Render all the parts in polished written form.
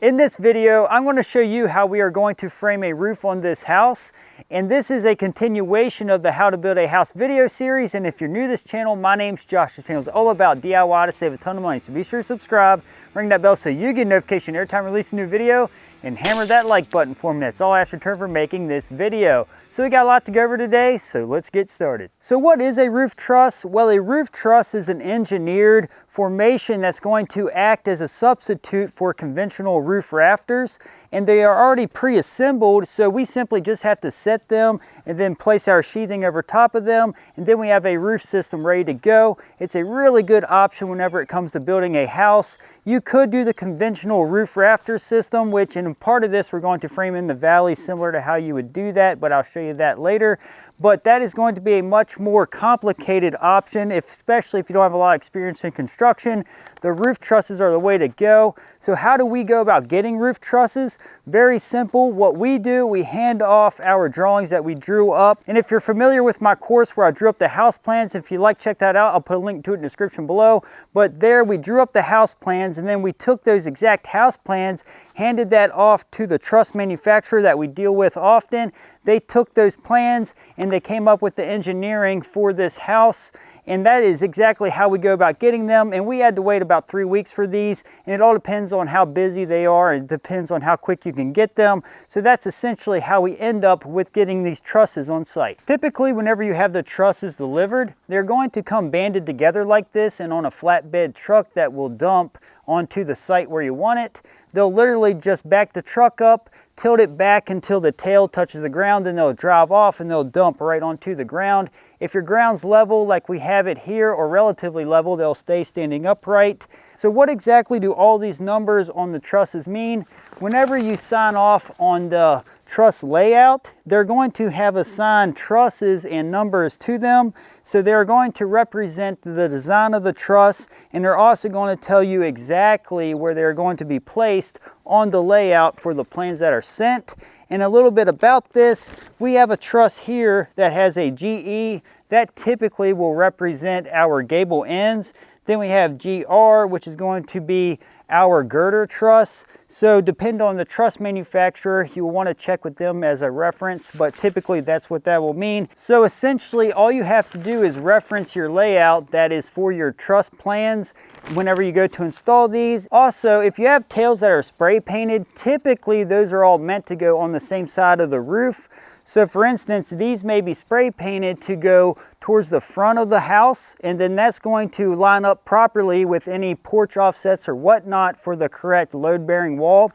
In this video, I'm going to show you how we are going to frame a roof on this house. And this is a continuation of the How to Build a House video series. And if you're new to this channel, my name's Josh. This channel is all about DIY to save a ton of money. So be sure to subscribe, ring that bell so you get a notification every time I release a new video, and hammer that like button for me. That's all I ask in return for making this video. So we got a lot to go over today, so let's get started. So what is a roof truss? Well, a roof truss is an engineered formation that's going to act as a substitute for conventional roof rafters, and they are already pre-assembled, so we simply just have to set them and then place our sheathing over top of them, and then we have a roof system ready to go. It's a really good option whenever it comes to building a house. You could do the conventional roof rafter system, which in part of this we're going to frame in the valley similar to how you would do that, but I'll show you that later. But that is going to be a much more complicated option, especially if you don't have a lot of experience in construction. The roof trusses are the way to go. So how do we go about getting roof trusses? Very simple. What we do, we hand off our drawings that we drew up. And if you're familiar with my course where I drew up the house plans, if you like, check that out. I'll put a link to it in the description below. But there we drew up the house plans, and then we took those exact house plans, handed that off to the truss manufacturer that we deal with often. They took those plans and they came up with the engineering for this house, and that is exactly how we go about getting them. And we had to wait about 3 weeks for these, and it all depends on how busy they are. It depends on how quick you can get them. So that's essentially how we end up with getting these trusses on site. Typically, whenever you have the trusses delivered, they're going to come banded together like this and on a flatbed truck that will dump onto the site where you want it. They'll literally just back the truck up, tilt it back until the tail touches the ground, then they'll drive off and they'll dump right onto the ground. If your ground's level like we have it here, or relatively level, they'll stay standing upright. So what exactly do all these numbers on the trusses mean? Whenever you sign off on the truss layout, they're going to have assigned trusses and numbers to them. So they're going to represent the design of the truss, and they're also going to tell you exactly where they're going to be placed on the layout for the plans that are sent. And a little bit about this, we have a truss here that has a GE that typically will represent our gable ends. Then we have GR, which is going to be our girder truss. So depend on the truss manufacturer, you will want to check with them as a reference, but typically that's what that will mean. So essentially all you have to do is reference your layout that is for your truss plans whenever you go to install these. Also, if you have tails that are spray painted, typically those are all meant to go on the same side of the roof. So for instance, these may be spray painted to go towards the front of the house, and then that's going to line up properly with any porch offsets or whatnot for the correct load-bearing wall.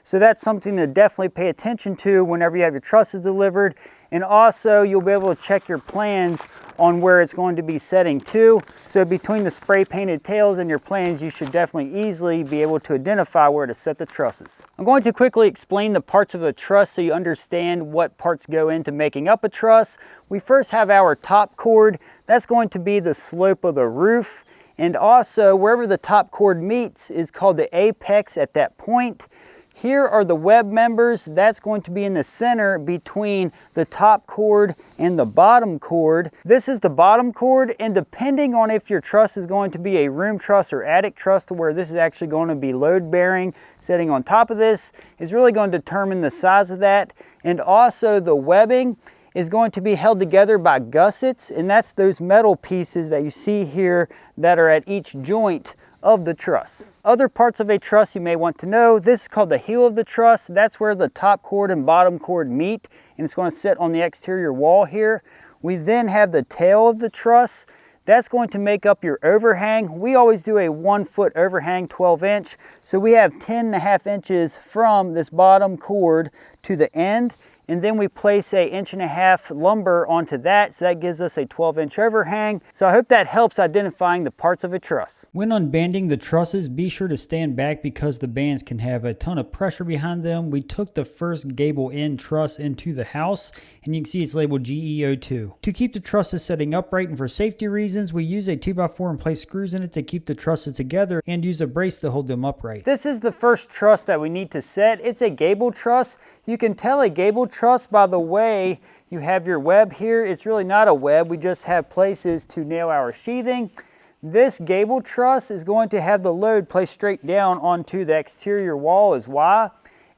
So that's something to definitely pay attention to whenever you have your trusses delivered. And also you'll be able to check your plans on where it's going to be setting to. So between the spray painted tails and your plans, you should definitely easily be able to identify where to set the trusses. I'm going to quickly explain the parts of the truss so you understand what parts go into making up a truss. We first have our top chord. That's going to be the slope of the roof. And also wherever the top chord meets is called the apex at that point. Here are the web members. That's going to be in the center between the top chord and the bottom chord. This is the bottom chord, and depending on if your truss is going to be a room truss or attic truss, to where this is actually going to be load bearing, sitting on top of this, is really going to determine the size of that. And also the webbing is going to be held together by gussets, and that's those metal pieces that you see here that are at each joint of the truss. Other parts of a truss you may want to know, this is called the heel of the truss. That's where the top chord and bottom chord meet, and it's going to sit on the exterior wall here. We then have the tail of the truss. That's going to make up your overhang. We always do a 1 foot overhang, 12 inch. So we have 10.5 inches from this bottom chord to the end. And then we place a 1.5 inch lumber onto that, so that gives us a 12-inch overhang. So I hope that helps identifying the parts of a truss. When unbanding the trusses, be sure to stand back because the bands can have a ton of pressure behind them. We took the first gable end truss into the house, and you can see it's labeled GE02. To keep the trusses setting upright and for safety reasons, we use a 2x4 and place screws in it to keep the trusses together and use a brace to hold them upright. This is the first truss that we need to set. It's a gable truss. You can tell a gable truss by the way you have your web here. It's really not a web. We just have places to nail our sheathing. This gable truss is going to have the load placed straight down onto the exterior wall is why.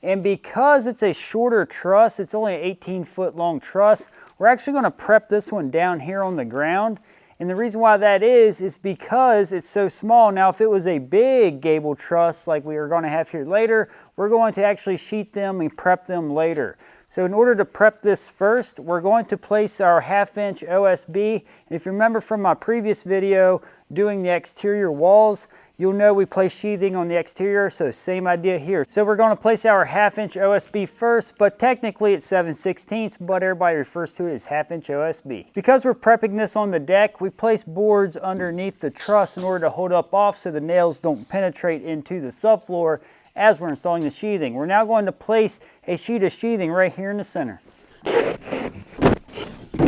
And because it's a shorter truss, it's only an 18-foot long truss, we're actually going to prep this one down here on the ground. And the reason why that is because it's so small. Now, if it was a big gable truss like we are going to have here later, we're going to actually sheet them and prep them later. So in order to prep this first, we're going to place our 1/2 inch OSB. And if you remember from my previous video doing the exterior walls, you'll know we place sheathing on the exterior, so same idea here. So we're going to place our 1/2 inch OSB first, but technically it's 7/16, but everybody refers to it as 1/2 inch OSB. Because we're prepping this on the deck, we place boards underneath the truss in order to hold up off so the nails don't penetrate into the subfloor as we're installing the sheathing. We're now going to place a sheet of sheathing right here in the center.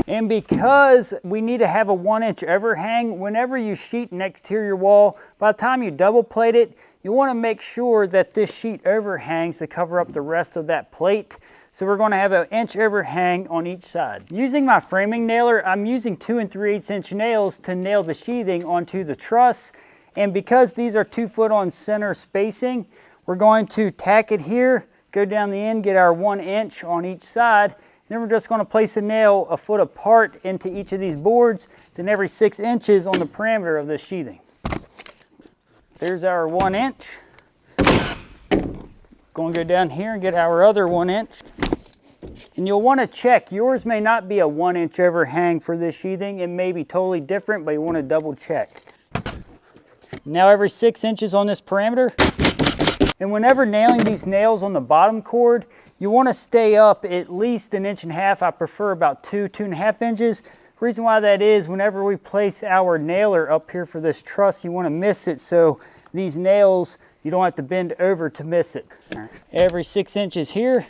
And because we need to have a 1-inch overhang, whenever you sheet an exterior wall, by the time you double plate it, you want to make sure that this sheet overhangs to cover up the rest of that plate. So we're going to have an inch overhang on each side. Using my framing nailer, I'm using 2 3/8 inch nails to nail the sheathing onto the truss. And because these are 2 foot on center spacing, we're going to tack it here, go down the end, get our 1 inch on each side. Then we're just going to place a nail a foot apart into each of these boards, then every 6 inches on the perimeter of the sheathing. There's our 1 inch. Going to go down here and get our other 1 inch. And you'll want to check, yours may not be a 1 inch overhang for this sheathing. It may be totally different, but you want to double check. Now every 6 inches on this parameter. And whenever nailing these nails on the bottom cord, you want to stay up at least 1.5 inches. I prefer about 2.5 inches. The reason why that is, whenever we place our nailer up here for this truss, you want to miss it, so these nails, you don't have to bend over to miss it. Every 6 inches here.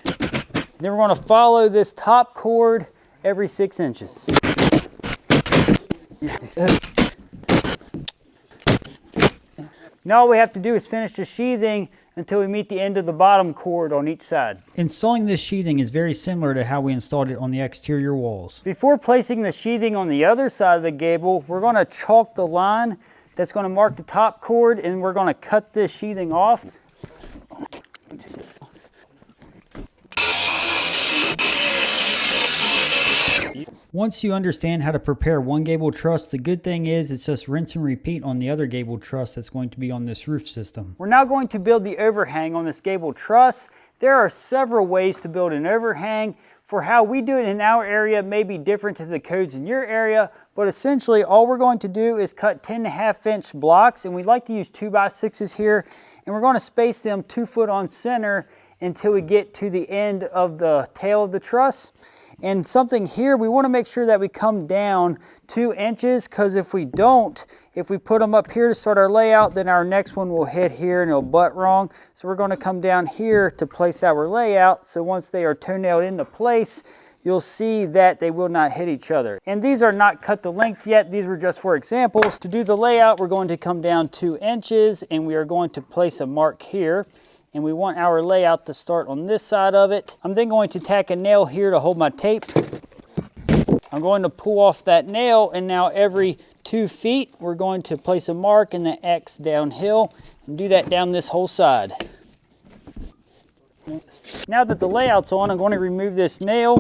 Then we're going to follow this top cord every 6 inches. Now all we have to do is finish the sheathing until we meet the end of the bottom cord on each side. Installing this sheathing is very similar to how we installed it on the exterior walls. Before placing the sheathing on the other side of the gable, we're going to chalk the line that's going to mark the top cord, and we're going to cut this sheathing off. Once you understand how to prepare one gable truss, the good thing is it's just rinse and repeat on the other gable truss that's going to be on this roof system. We're now going to build the overhang on this gable truss. There are several ways to build an overhang. For how we do it in our area may be different to the codes in your area, but essentially all we're going to do is cut 10.5 inch blocks, and we like to use 2x6s here, and we're going to space them 2 foot on center until we get to the end of the tail of the truss. And something here, we want to make sure that we come down 2 inches, because if we don't, if we put them up here to start our layout, then our next one will hit here and it'll butt wrong. So we're going to come down here to place our layout. So once they are toe-nailed into place, you'll see that they will not hit each other. And these are not cut to length yet. These were just for examples. To do the layout, we're going to come down 2 inches, and we are going to place a mark here. And we want our layout to start on this side of it. I'm then going to tack a nail here to hold my tape. I'm going to pull off that nail, and now every 2 feet, we're going to place a mark and the X downhill, and do that down this whole side. Now that the layout's on, I'm going to remove this nail,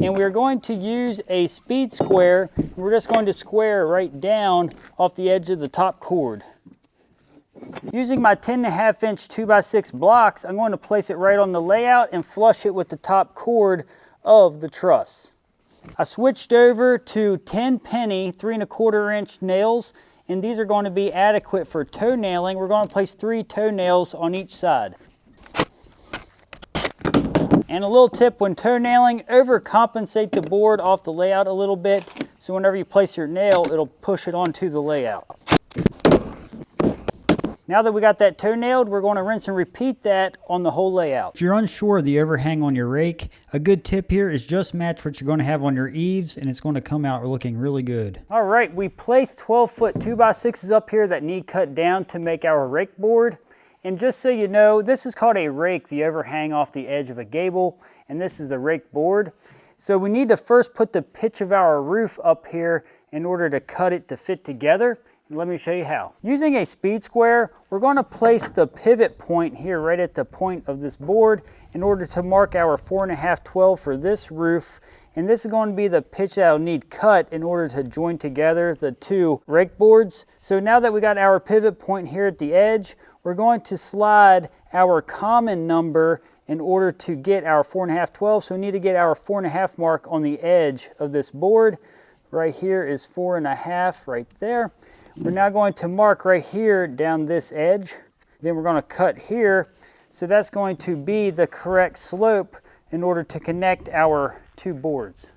and we're going to use a speed square. We're just going to square right down off the edge of the top cord. Using my 10.5 inch 2x6 blocks, I'm going to place it right on the layout and flush it with the top cord of the truss. I switched over to 10 penny 3¼ inch nails, and these are going to be adequate for toe nailing. We're going to place 3 toe nails on each side. And a little tip when toe nailing, overcompensate the board off the layout a little bit, so whenever you place your nail, it'll push it onto the layout. Now that we got that toe nailed, we're going to rinse and repeat that on the whole layout. If you're unsure of the overhang on your rake, a good tip here is just match what you're going to have on your eaves, and it's going to come out looking really good. All right, we placed 12 foot 2x6s up here that need cut down to make our rake board. And just so you know, this is called a rake, the overhang off the edge of a gable, and this is the rake board. So we need to first put the pitch of our roof up here in order to cut it to fit together. Let me show you how. Using a speed square, we're going to place the pivot point here right at the point of this board in order to mark our 4.5/12 for this roof. And this is going to be the pitch that will need cut in order to join together the two rake boards. So now that we got our pivot point here at the edge, we're going to slide our common number in order to get our 4.5/12. So we need to get our 4.5 mark on the edge of this board. Right here is 4.5 right there. We're now going to mark right here down this edge. Then we're going to cut here. So that's going to be the correct slope in order to connect our two boards.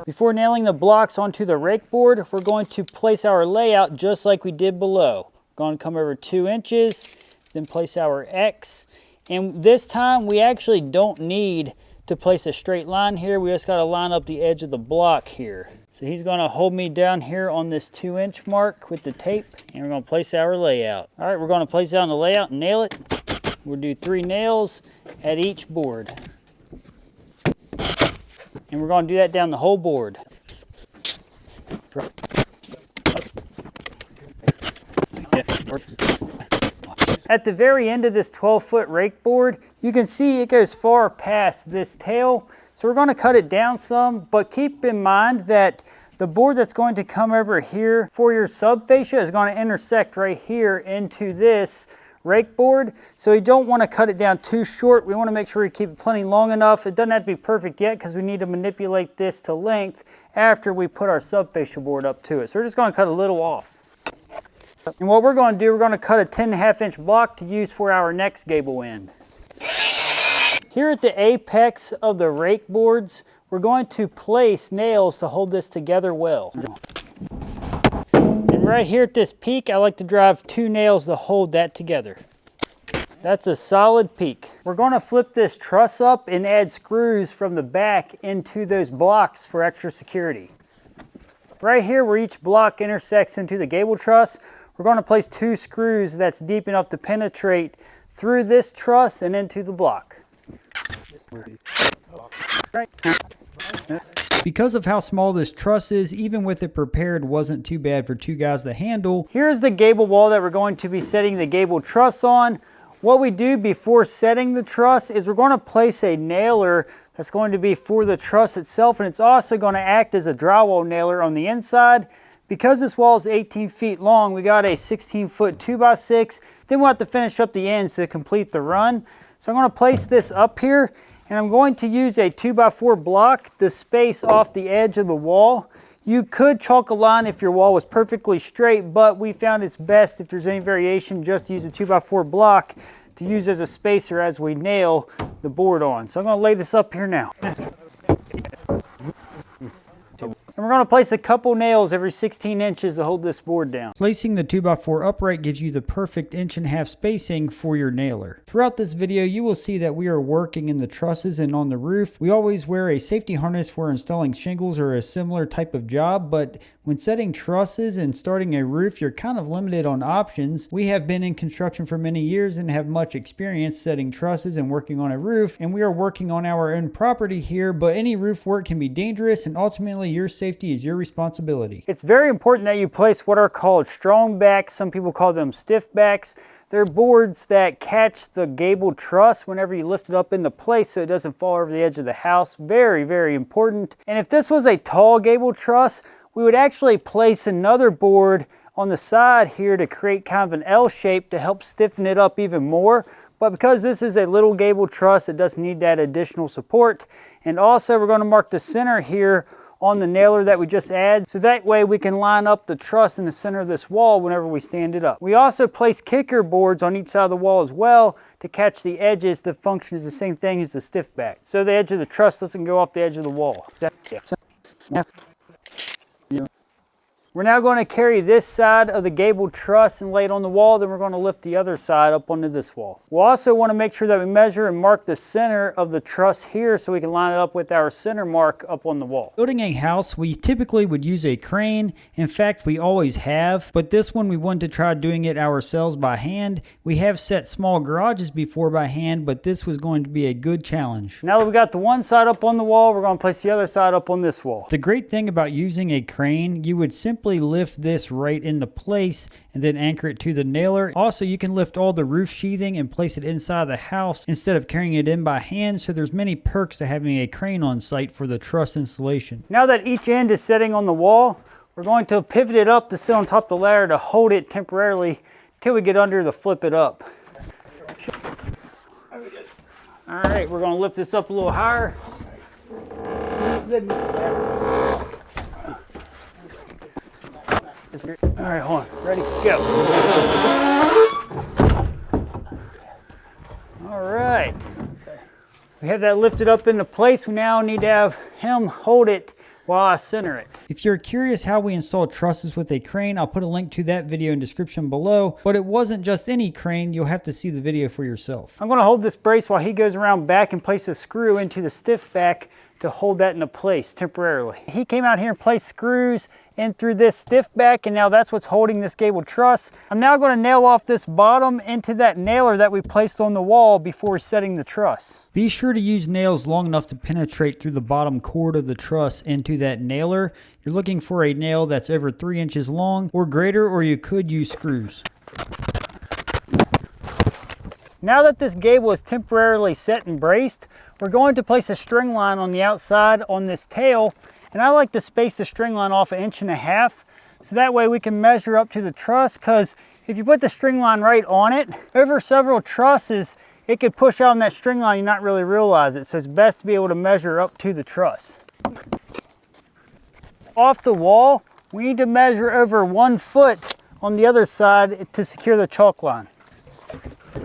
Before nailing the blocks onto the rake board, we're going to place our layout just like we did below. We're going to come over 2 inches, then place our X. And this time we actually don't need to place a straight line here. We just got to line up the edge of the block here. So he's going to hold me down here on this 2-inch mark with the tape, and we're going to place our layout. All right, we're going to place down the layout and nail it. We'll do 3 nails at each board. And we're going to do that down the whole board. At the very end of this 12-foot rake board, you can see it goes far past this tail. So we're going to cut it down some, but keep in mind that the board that's going to come over here for your sub fascia is going to intersect right here into this rake board. So you don't want to cut it down too short. We want to make sure we keep it plenty long enough. It doesn't have to be perfect yet because we need to manipulate this to length after we put our sub fascia board up to it. So we're just going to cut a little off. And what we're going to do, we're going to cut a 10.5-inch block to use for our next gable end. Here at the apex of the rake boards, we're going to place nails to hold this together well. And right here at this peak, I like to drive 2 nails to hold that together. That's a solid peak. We're going to flip this truss up and add screws from the back into those blocks for extra security. Right here where each block intersects into the gable truss, we're going to place 2 screws that's deep enough to penetrate through this truss and into the block. Because of how small this truss is, even with it prepared, wasn't too bad for 2 guys to handle. Here's the gable wall that we're going to be setting the gable truss on. What we do before setting the truss is we're going to place a nailer that's going to be for the truss itself, and it's also going to act as a drywall nailer on the inside. Because this wall is 18 feet long, we got a 16-foot 2x6. Then we'll have to finish up the ends to complete the run. So I'm going to place this up here, and I'm going to use a 2x4 block to space off the edge of the wall. You could chalk a line if your wall was perfectly straight, but we found it's best if there's any variation just to use a 2x4 block to use as a spacer as we nail the board on. So I'm going to lay this up here now. And we're going to place a couple nails every 16 inches to hold this board down. Placing the 2x4 upright gives you the perfect 1.5 inch spacing for your nailer. Throughout this video, you will see that we are working in the trusses and on the roof. We always wear a safety harness for installing shingles or a similar type of job, but when setting trusses and starting a roof, you're kind of limited on options. We have been in construction for many years and have much experience setting trusses and working on a roof, and we are working on our own property here, but any roof work can be dangerous, and ultimately your safety is your responsibility. It's very important that you place what are called strong backs. Some people call them stiff backs. They're boards that catch the gable truss whenever you lift it up into place so it doesn't fall over the edge of the house. Very, very important. And if this was a tall gable truss, we would actually place another board on the side here to create kind of an L shape to help stiffen it up even more. But because this is a little gable truss, it doesn't need that additional support. And also we're going to mark the center here on the nailer that we just add, so that way we can line up the truss in the center of this wall whenever we stand it up. We also place kicker boards on each side of the wall as well to catch the edges. The function is the same thing as the stiff back, so the edge of the truss doesn't go off the edge of the wall. We're now going to carry this side of the gable truss and lay it on the wall, then we're going to lift the other side up onto this wall. We'll also want to make sure that we measure and mark the center of the truss here so we can line it up with our center mark up on the wall. Building a house, we typically would use a crane. In fact, we always have, but this one we wanted to try doing it ourselves by hand. We have set small garages before by hand, but this was going to be a good challenge. Now that we got the one side up on the wall, we're going to place the other side up on this wall. The great thing about using a crane, you would simply lift this right into place and then anchor it to the nailer. Also, you can lift all the roof sheathing and place it inside the house instead of carrying it in by hand, so there's many perks to having a crane on site for the truss installation. Now that each end is setting on the wall, we're going to pivot it up to sit on top of the ladder to hold it temporarily till we get under to flip it up. All right, we're going to lift this up a little higher. All right, hold on. Ready? Go. All right. We have that lifted up into place. We now need to have him hold it while I center it. If you're curious how we install trusses with a crane, I'll put a link to that video in the description below. But it wasn't just any crane. You'll have to see the video for yourself. I'm going to hold this brace while he goes around back and place a screw into the stiff back to hold that into place temporarily. He came out here and placed screws in through this stiff back, and now that's what's holding this gable truss. I'm now going to nail off this bottom into that nailer that we placed on the wall before setting the truss. Be sure to use nails long enough to penetrate through the bottom cord of the truss into that nailer. You're looking for a nail that's over 3 inches long or greater, or you could use screws. Now that this gable is temporarily set and braced, we're going to place a string line on the outside on this tail, and I like to space the string line off 1.5 inches so that way we can measure up to the truss, because if you put the string line right on it, over several trusses, it could push out on that string line and not really realize it, so it's best to be able to measure up to the truss. Off the wall, we need to measure over 1 foot on the other side to secure the chalk line.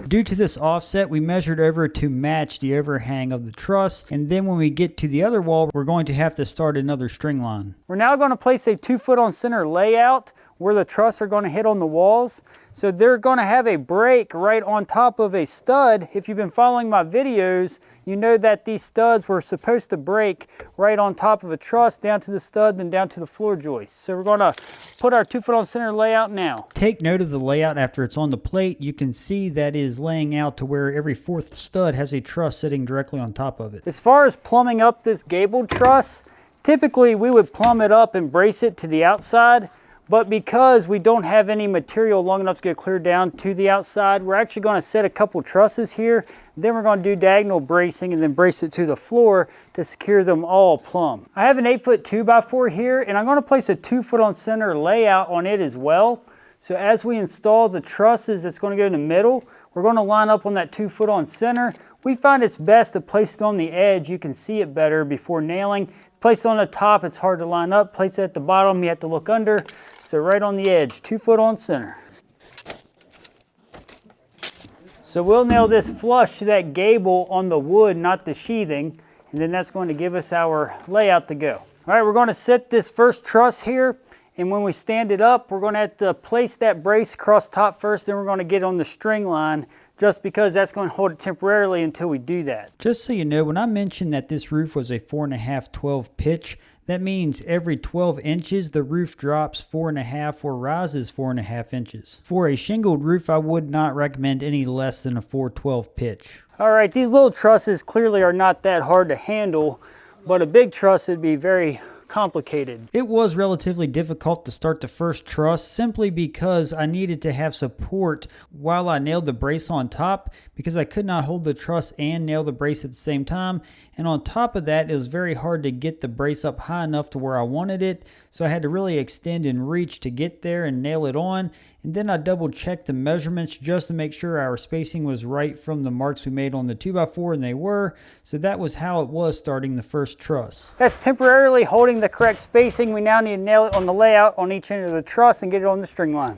Due to this offset, we measured over to match the overhang of the truss, and then when we get to the other wall, we're going to have to start another string line. We're now going to place a 2 foot on center layout where the truss are going to hit on the walls. So they're going to have a break right on top of a stud. If you've been following my videos, you know that these studs were supposed to break right on top of a truss down to the stud, then down to the floor joist. So we're going to put our 2 foot on center layout now. Take note of the layout after it's on the plate. You can see that is laying out to where every 4th stud has a truss sitting directly on top of it. As far as plumbing up this gable truss, typically we would plumb it up and brace it to the outside. But because we don't have any material long enough to get clear down to the outside, we're actually going to set a couple trusses here. Then we're going to do diagonal bracing and then brace it to the floor to secure them all plumb. I have an 8 foot 2x4 here, and I'm going to place a 2 foot on center layout on it as well. So as we install the trusses that's going to go in the middle, we're going to line up on that 2 foot on center. We find it's best to place it on the edge. You can see it better before nailing. Place it on the top, it's hard to line up. Place it at the bottom, you have to look under. So right on the edge, 2 foot on center. So we'll nail this flush to that gable on the wood, not the sheathing, and then that's going to give us our layout to go. All right, we're going to set this first truss here, and when we stand it up, we're going to have to place that brace across top first, then we're going to get on the string line, just because that's going to hold it temporarily until we do that. Just so you know, when I mentioned that this roof was a 4.5/12 pitch, that means every 12 inches the roof drops 4.5 or rises 4.5 inches. For a shingled roof, I would not recommend any less than a 4/12 pitch. All right, these little trusses clearly are not that hard to handle, but a big truss would be very complicated. It was relatively difficult to start the first truss simply because I needed to have support while I nailed the brace on top, because I could not hold the truss and nail the brace at the same time. And on top of that, it was very hard to get the brace up high enough to where I wanted it. So I had to really extend and reach to get there and nail it on. And then I double checked the measurements just to make sure our spacing was right from the marks we made on the 2x4, and they were. So that was how it was starting the first truss. That's temporarily holding the correct spacing, we now need to nail it on the layout on each end of the truss and get it on the string line.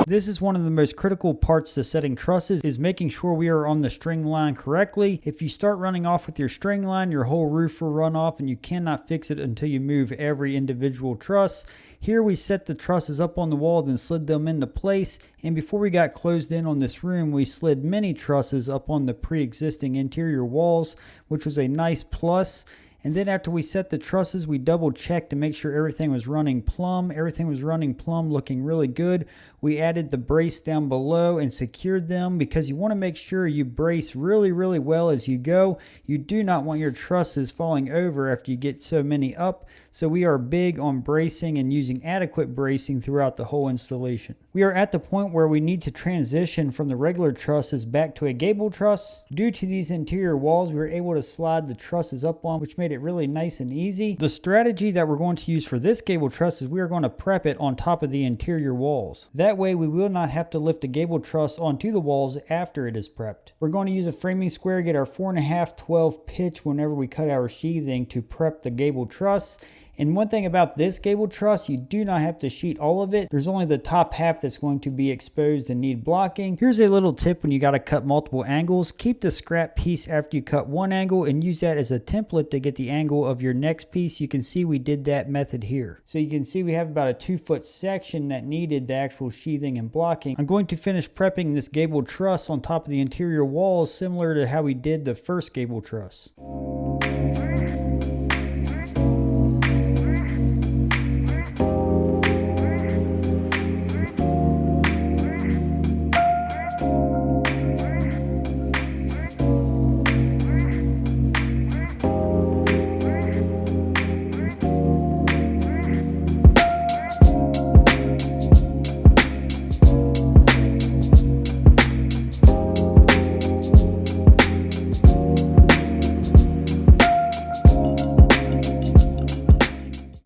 This is one of the most critical parts to setting trusses, is making sure we are on the string line correctly. If you start running off with your string line, your whole roof will run off and you cannot fix it until you move every individual truss. Here we set the trusses up on the wall, then slid them into place, and before we got closed in on this room, we slid many trusses up on the pre-existing interior walls, which was a nice plus. And then after we set the trusses, we double checked to make sure everything was running plumb. Everything was running plumb, looking really good. We added the brace down below and secured them because you want to make sure you brace really, really well as you go. You do not want your trusses falling over after you get so many up. So we are big on bracing and using adequate bracing throughout the whole installation. We are at the point where we need to transition from the regular trusses back to a gable truss. Due to these interior walls, we were able to slide the trusses up on, which made it really nice and easy. The strategy that we're going to use for this gable truss is we are going to prep it on top of the interior walls. That way we will not have to lift the gable truss onto the walls after it is prepped. We're going to use a framing square, get our 4.5/12 pitch whenever we cut our sheathing to prep the gable truss. And one thing about this gable truss, you do not have to sheet all of it. There's only the top half that's going to be exposed and need blocking. Here's a little tip when you got to cut multiple angles. Keep the scrap piece after you cut one angle and use that as a template to get the angle of your next piece. You can see we did that method here. So you can see we have about a 2-foot section that needed the actual sheathing and blocking. I'm going to finish prepping this gable truss on top of the interior walls similar to how we did the first gable truss.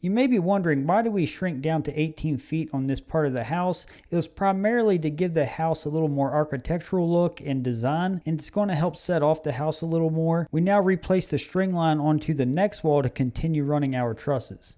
You may be wondering, why do we shrink down to 18 feet on this part of the house? It was primarily to give the house a little more architectural look and design, and it's going to help set off the house a little more. We now replace the string line onto the next wall to continue running our trusses.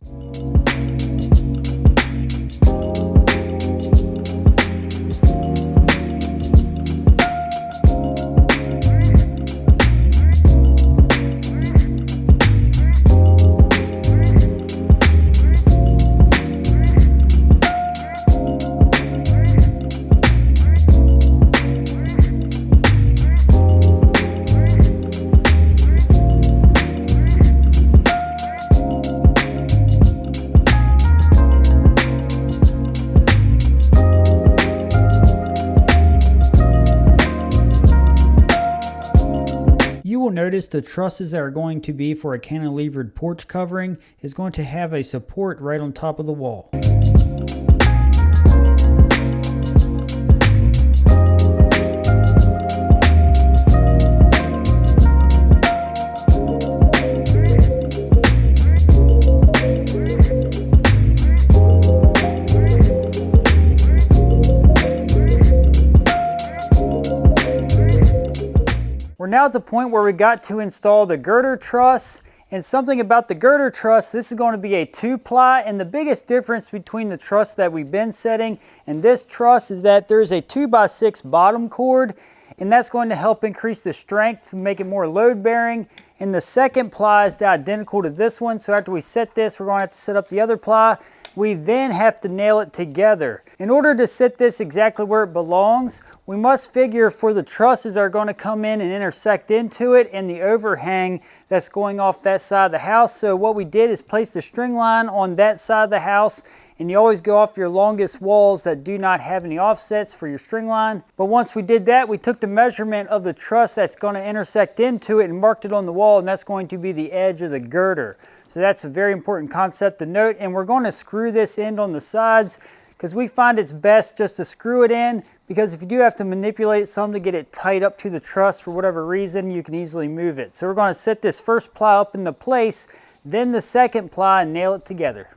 Notice the trusses that are going to be for a cantilevered porch covering is going to have a support right on top of the wall. We're now at the point where we got to install the girder truss, and something about the girder truss, this is going to be a 2-ply, and the biggest difference between the truss that we've been setting and this truss is that there's a 2x6 bottom cord, and that's going to help increase the strength, make it more load bearing. And the second ply is identical to this one, so after we set this, we're going to have to set up the other ply. We then have to nail it together. In order to set this exactly where it belongs, we must figure for the trusses that are going to come in and intersect into it and the overhang that's going off that side of the house. So what we did is place the string line on that side of the house, and you always go off your longest walls that do not have any offsets for your string line. But once we did that, we took the measurement of the truss that's going to intersect into it and marked it on the wall, and that's going to be the edge of the girder. So that's a very important concept to note, and we're going to screw this end on the sides because we find it's best just to screw it in, because if you do have to manipulate some to get it tight up to the truss for whatever reason, you can easily move it. So we're going to set this first ply up into place, then the second ply, and nail it together.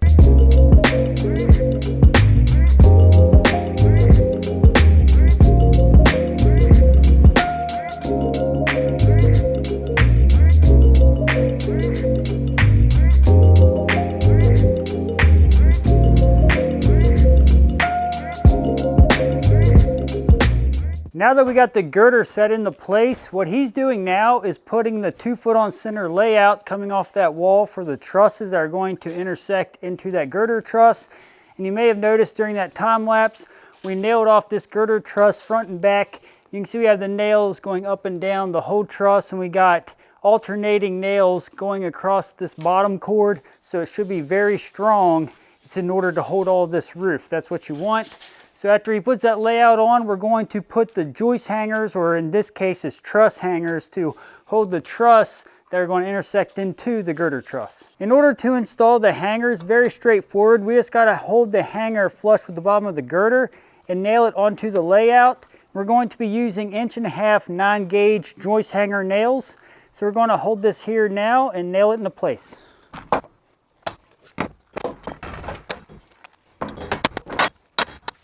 Now that we got the girder set into place, what he's doing now is putting the 2-foot on center layout coming off that wall for the trusses that are going to intersect into that girder truss. And you may have noticed during that time lapse, we nailed off this girder truss front and back. You can see we have the nails going up and down the whole truss, and we got alternating nails going across this bottom cord, so it should be very strong. It's in order to hold all this roof. That's what you want. So after he puts that layout on, we're going to put the joist hangers, or in this case it's truss hangers, to hold the truss that are going to intersect into the girder truss. In order to install the hangers, very straightforward. We just got to hold the hanger flush with the bottom of the girder and nail it onto the layout. We're going to be using 1.5" 9-gauge joist hanger nails. So we're going to hold this here now and nail it into place.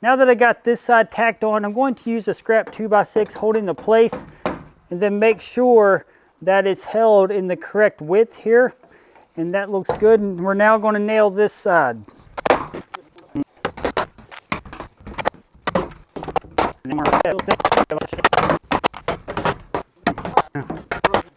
Now that I got this side tacked on, I'm going to use a scrap 2x6 holding into place, and then make sure that it's held in the correct width here. And that looks good. And we're now going to nail this side.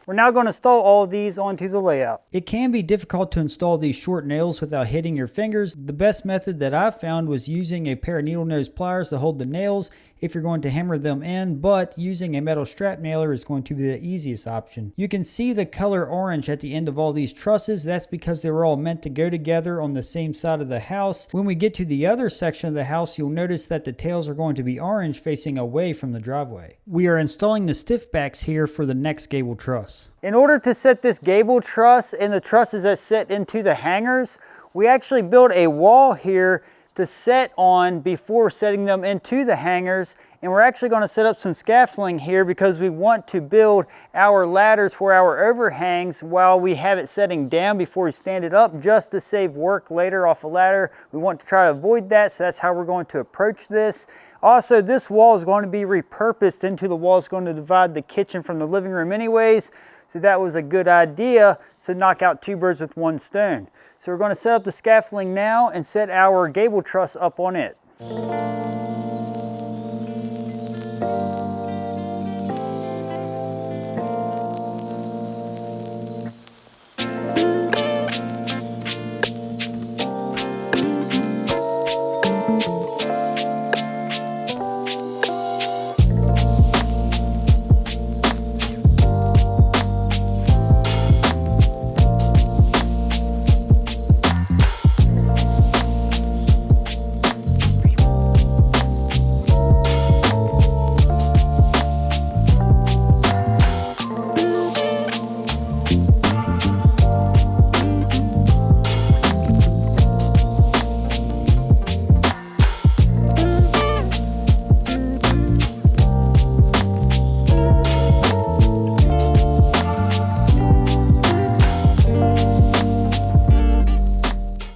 We're now going to install all of these onto the layout. It can be difficult to install these short nails without hitting your fingers. The best method that I've found was using a pair of needle nose pliers to hold the nails if you're going to hammer them in, but using a metal strap nailer is going to be the easiest option. You can see the color orange at the end of all these trusses. That's because they were all meant to go together on the same side of the house. When we get to the other section of the house, you'll notice that the tails are going to be orange facing away from the driveway. We are installing the stiff backs here for the next gable truss. In order to set this gable truss and the trusses that set into the hangers, we actually built a wall here to set on before setting them into the hangers. And we're actually going to set up some scaffolding here because we want to build our ladders for our overhangs while we have it setting down before we stand it up, just to save work later off a ladder. We want to try to avoid that, so that's how we're going to approach this. Also, this wall is going to be repurposed into the wall. It's going to divide the kitchen from the living room anyways. So that was a good idea, so knock out 2 birds with 1 stone. So we're going to set up the scaffolding now and set our gable truss up on it.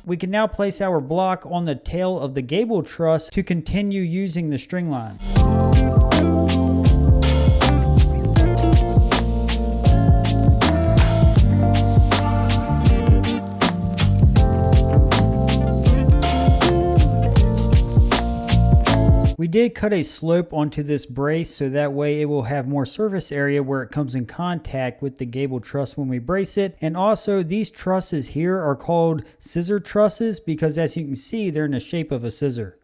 We can now place our block on the tail of the gable truss to continue using the string line. We did cut a slope onto this brace so that way it will have more surface area where it comes in contact with the gable truss when we brace it. And also, these trusses here are called scissor trusses because, as you can see, they're in the shape of a scissor.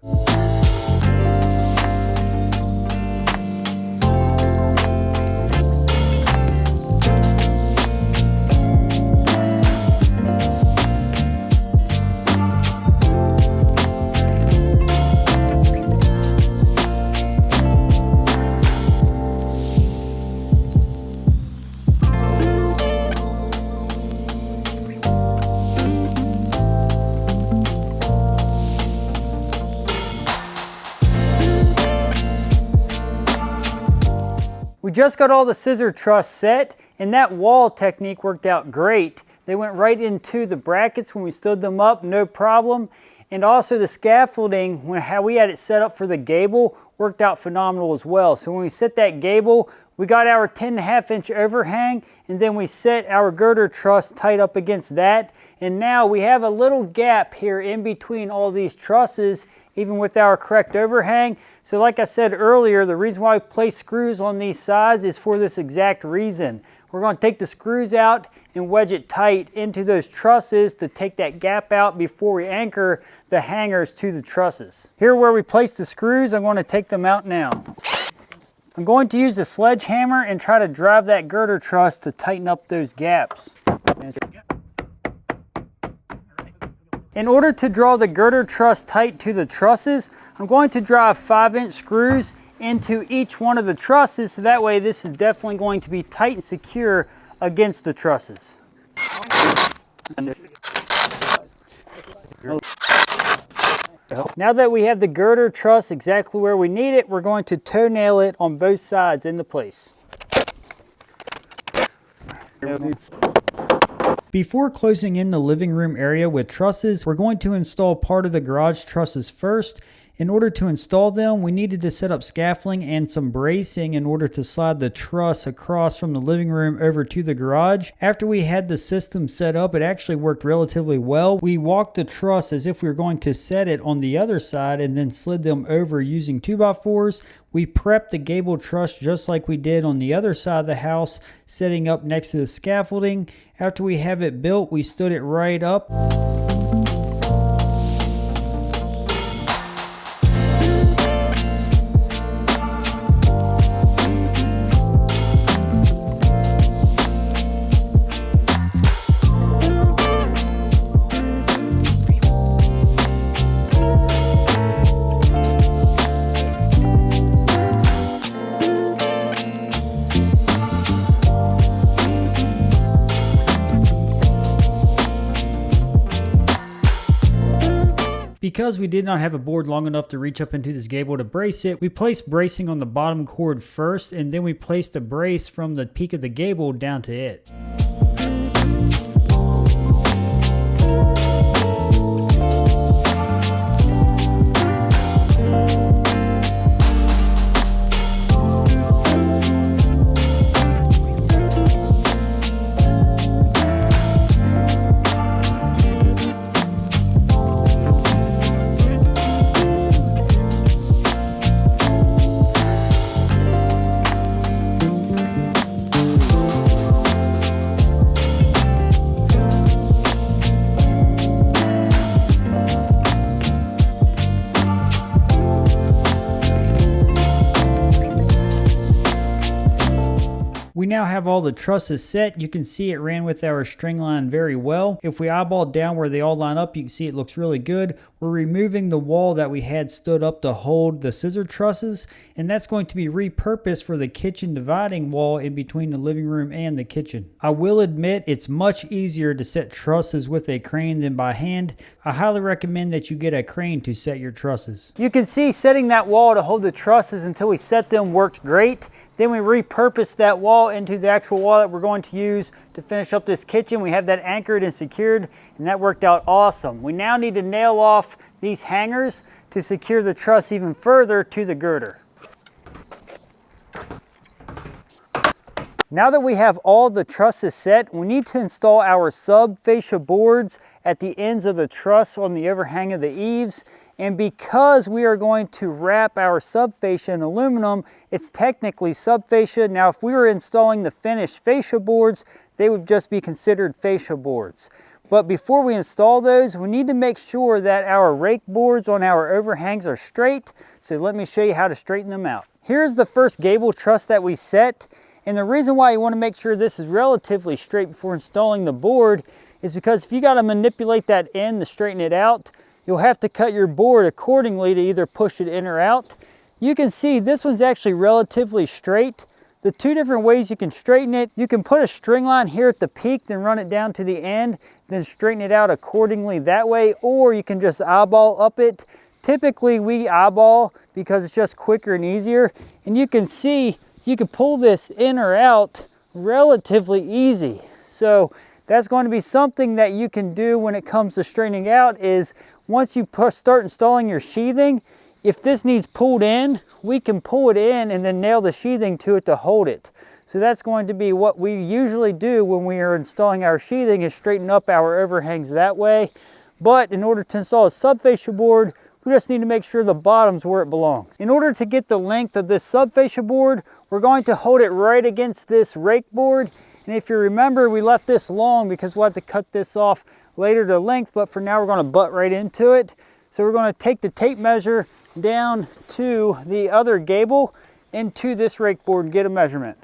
We just got all the scissor truss set, and that wall technique worked out great. They went right into the brackets when we stood them up, no problem. And also the scaffolding, how we had it set up for the gable, worked out phenomenal as well. So when we set that gable, we got our 10.5-inch overhang, and then we set our girder truss tight up against that. And now we have a little gap here in between all these trusses, even with our correct overhang. So like I said earlier, the reason why we place screws on these sides is for this exact reason. We're going to take the screws out and wedge it tight into those trusses to take that gap out before we anchor the hangers to the trusses. Here where we place the screws, I'm going to take them out now. I'm going to use the sledgehammer and try to drive that girder truss to tighten up those gaps. In order to draw the girder truss tight to the trusses, I'm going to drive 5-inch screws into each one of the trusses, so that way this is definitely going to be tight and secure against the trusses. Now that we have the girder truss exactly where we need it, we're going to toe nail it on both sides into place. Before closing in the living room area with trusses, we're going to install part of the garage trusses first. In order to install them, we needed to set up scaffolding and some bracing in order to slide the truss across from the living room over to the garage. After we had the system set up, it actually worked relatively well. We walked the truss as if we were going to set it on the other side and then slid them over using 2x4s. We prepped the gable truss just like we did on the other side of the house, setting up next to the scaffolding. After we have it built, we stood it right up. Because we did not have a board long enough to reach up into this gable to brace it, we placed bracing on the bottom cord first, and then we placed a brace from the peak of the gable down to it. We now have all the trusses set. You can see it ran with our string line very well. If we eyeball down where they all line up, you can see it looks really good. We're removing the wall that we had stood up to hold the scissor trusses, and that's going to be repurposed for the kitchen dividing wall in between the living room and the kitchen. I will admit it's much easier to set trusses with a crane than by hand. I highly recommend that you get a crane to set your trusses. You can see setting that wall to hold the trusses until we set them worked great. Then we repurposed that wall into the actual wall that we're going to use to finish up this kitchen. We have that anchored and secured, and that worked out awesome. We now need to nail off these hangers to secure the truss even further to the girder. Now that we have all the trusses set, we need to install our sub fascia boards at the ends of the truss on the overhang of the eaves. And because we are going to wrap our sub fascia in aluminum, it's technically sub fascia. Now, if we were installing the finished fascia boards, they would just be considered fascia boards. But before we install those, we need to make sure that our rake boards on our overhangs are straight. So let me show you how to straighten them out. Here's the first gable truss that we set. And the reason why you want to make sure this is relatively straight before installing the board is because if you got to manipulate that end to straighten it out, you'll have to cut your board accordingly to either push it in or out. You can see this one's actually relatively straight. The two different ways you can straighten it, you can put a string line here at the peak, then run it down to the end, then straighten it out accordingly that way, or you can just eyeball up it. Typically we eyeball because it's just quicker and easier. And you can see you can pull this in or out relatively easy. So that's going to be something that you can do when it comes to straightening out is once you start installing your sheathing, if this needs pulled in, we can pull it in and then nail the sheathing to it to hold it. So that's going to be what we usually do when we are installing our sheathing, is straighten up our overhangs that way. But in order to install a subfascia board, we just need to make sure the bottom's where it belongs. In order to get the length of this subfascia board, we're going to hold it right against this rake board. And if you remember, we left this long because we'll have to cut this off later to length, but for now we're going to butt right into it. So we're going to take the tape measure down to the other gable into this rake board and get a measurement.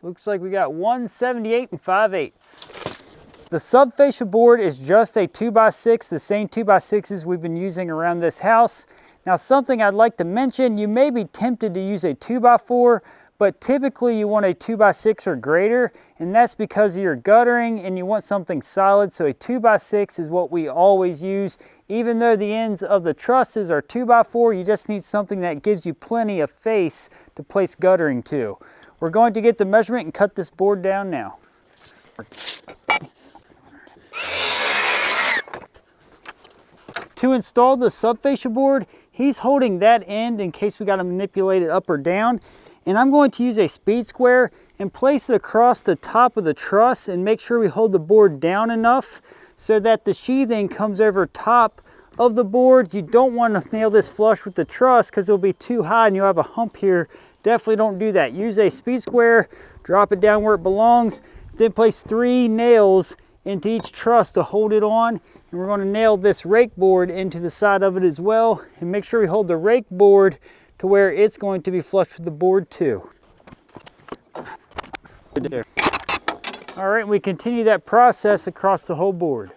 Looks like we got 178 5/8. The subfascia board is just a 2x6, the same 2x6s we've been using around this house. Now, something I'd like to mention, you may be tempted to use a 2x4, but typically you want a 2x6 or greater, and that's because of your guttering and you want something solid. So a 2x6 is what we always use. Even though the ends of the trusses are 2x4, you just need something that gives you plenty of face to place guttering to. We're going to get the measurement and cut this board down now. To install the subfascia board, he's holding that end in case we got to manipulate it up or down. And I'm going to use a speed square and place it across the top of the truss and make sure we hold the board down enough so that the sheathing comes over top of the board. You don't want to nail this flush with the truss because it'll be too high and you'll have a hump here. Definitely don't do that. Use a speed square, drop it down where it belongs, then place 3 nails into each truss to hold it on. And we're going to nail this rake board into the side of it as well, and make sure we hold the rake board to where it's going to be flush with the board too. All right, we continue that process across the whole board.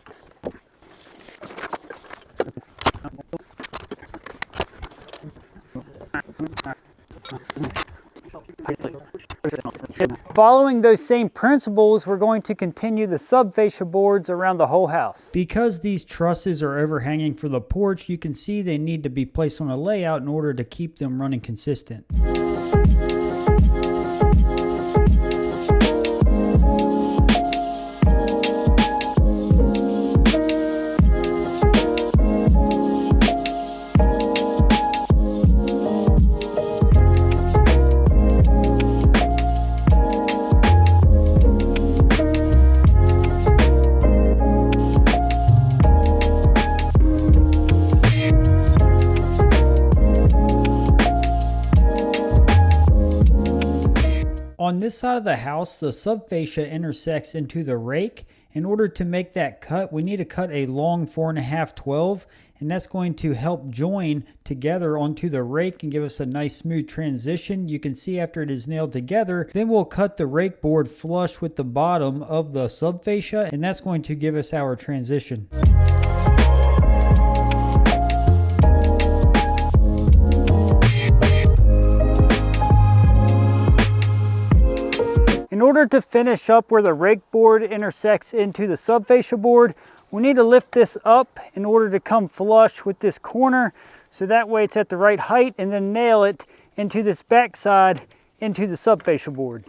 Following those same principles, we're going to continue the subfascia boards around the whole house. Because these trusses are overhanging for the porch, you can see they need to be placed on a layout in order to keep them running consistent. On this side of the house, the subfascia intersects into the rake. In order to make that cut, we need to cut a long 4.5/12, and that's going to help join together onto the rake and give us a nice smooth transition. You can see after it is nailed together, then we'll cut the rake board flush with the bottom of the subfascia, and that's going to give us our transition. In order to finish up where the rake board intersects into the subfascia board, we need to lift this up in order to come flush with this corner, so that way it's at the right height, and then nail it into this back side into the subfascia board.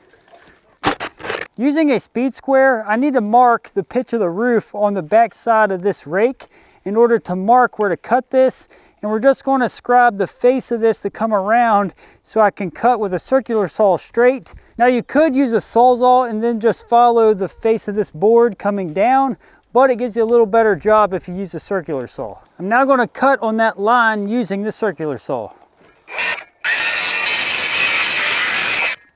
Using a speed square, I need to mark the pitch of the roof on the back side of this rake in order to mark where to cut this. And we're just going to scribe the face of this to come around so I can cut with a circular saw straight. Now you could use a sawzall and then just follow the face of this board coming down, but it gives you a little better job if you use a circular saw. I'm now going to cut on that line using the circular saw.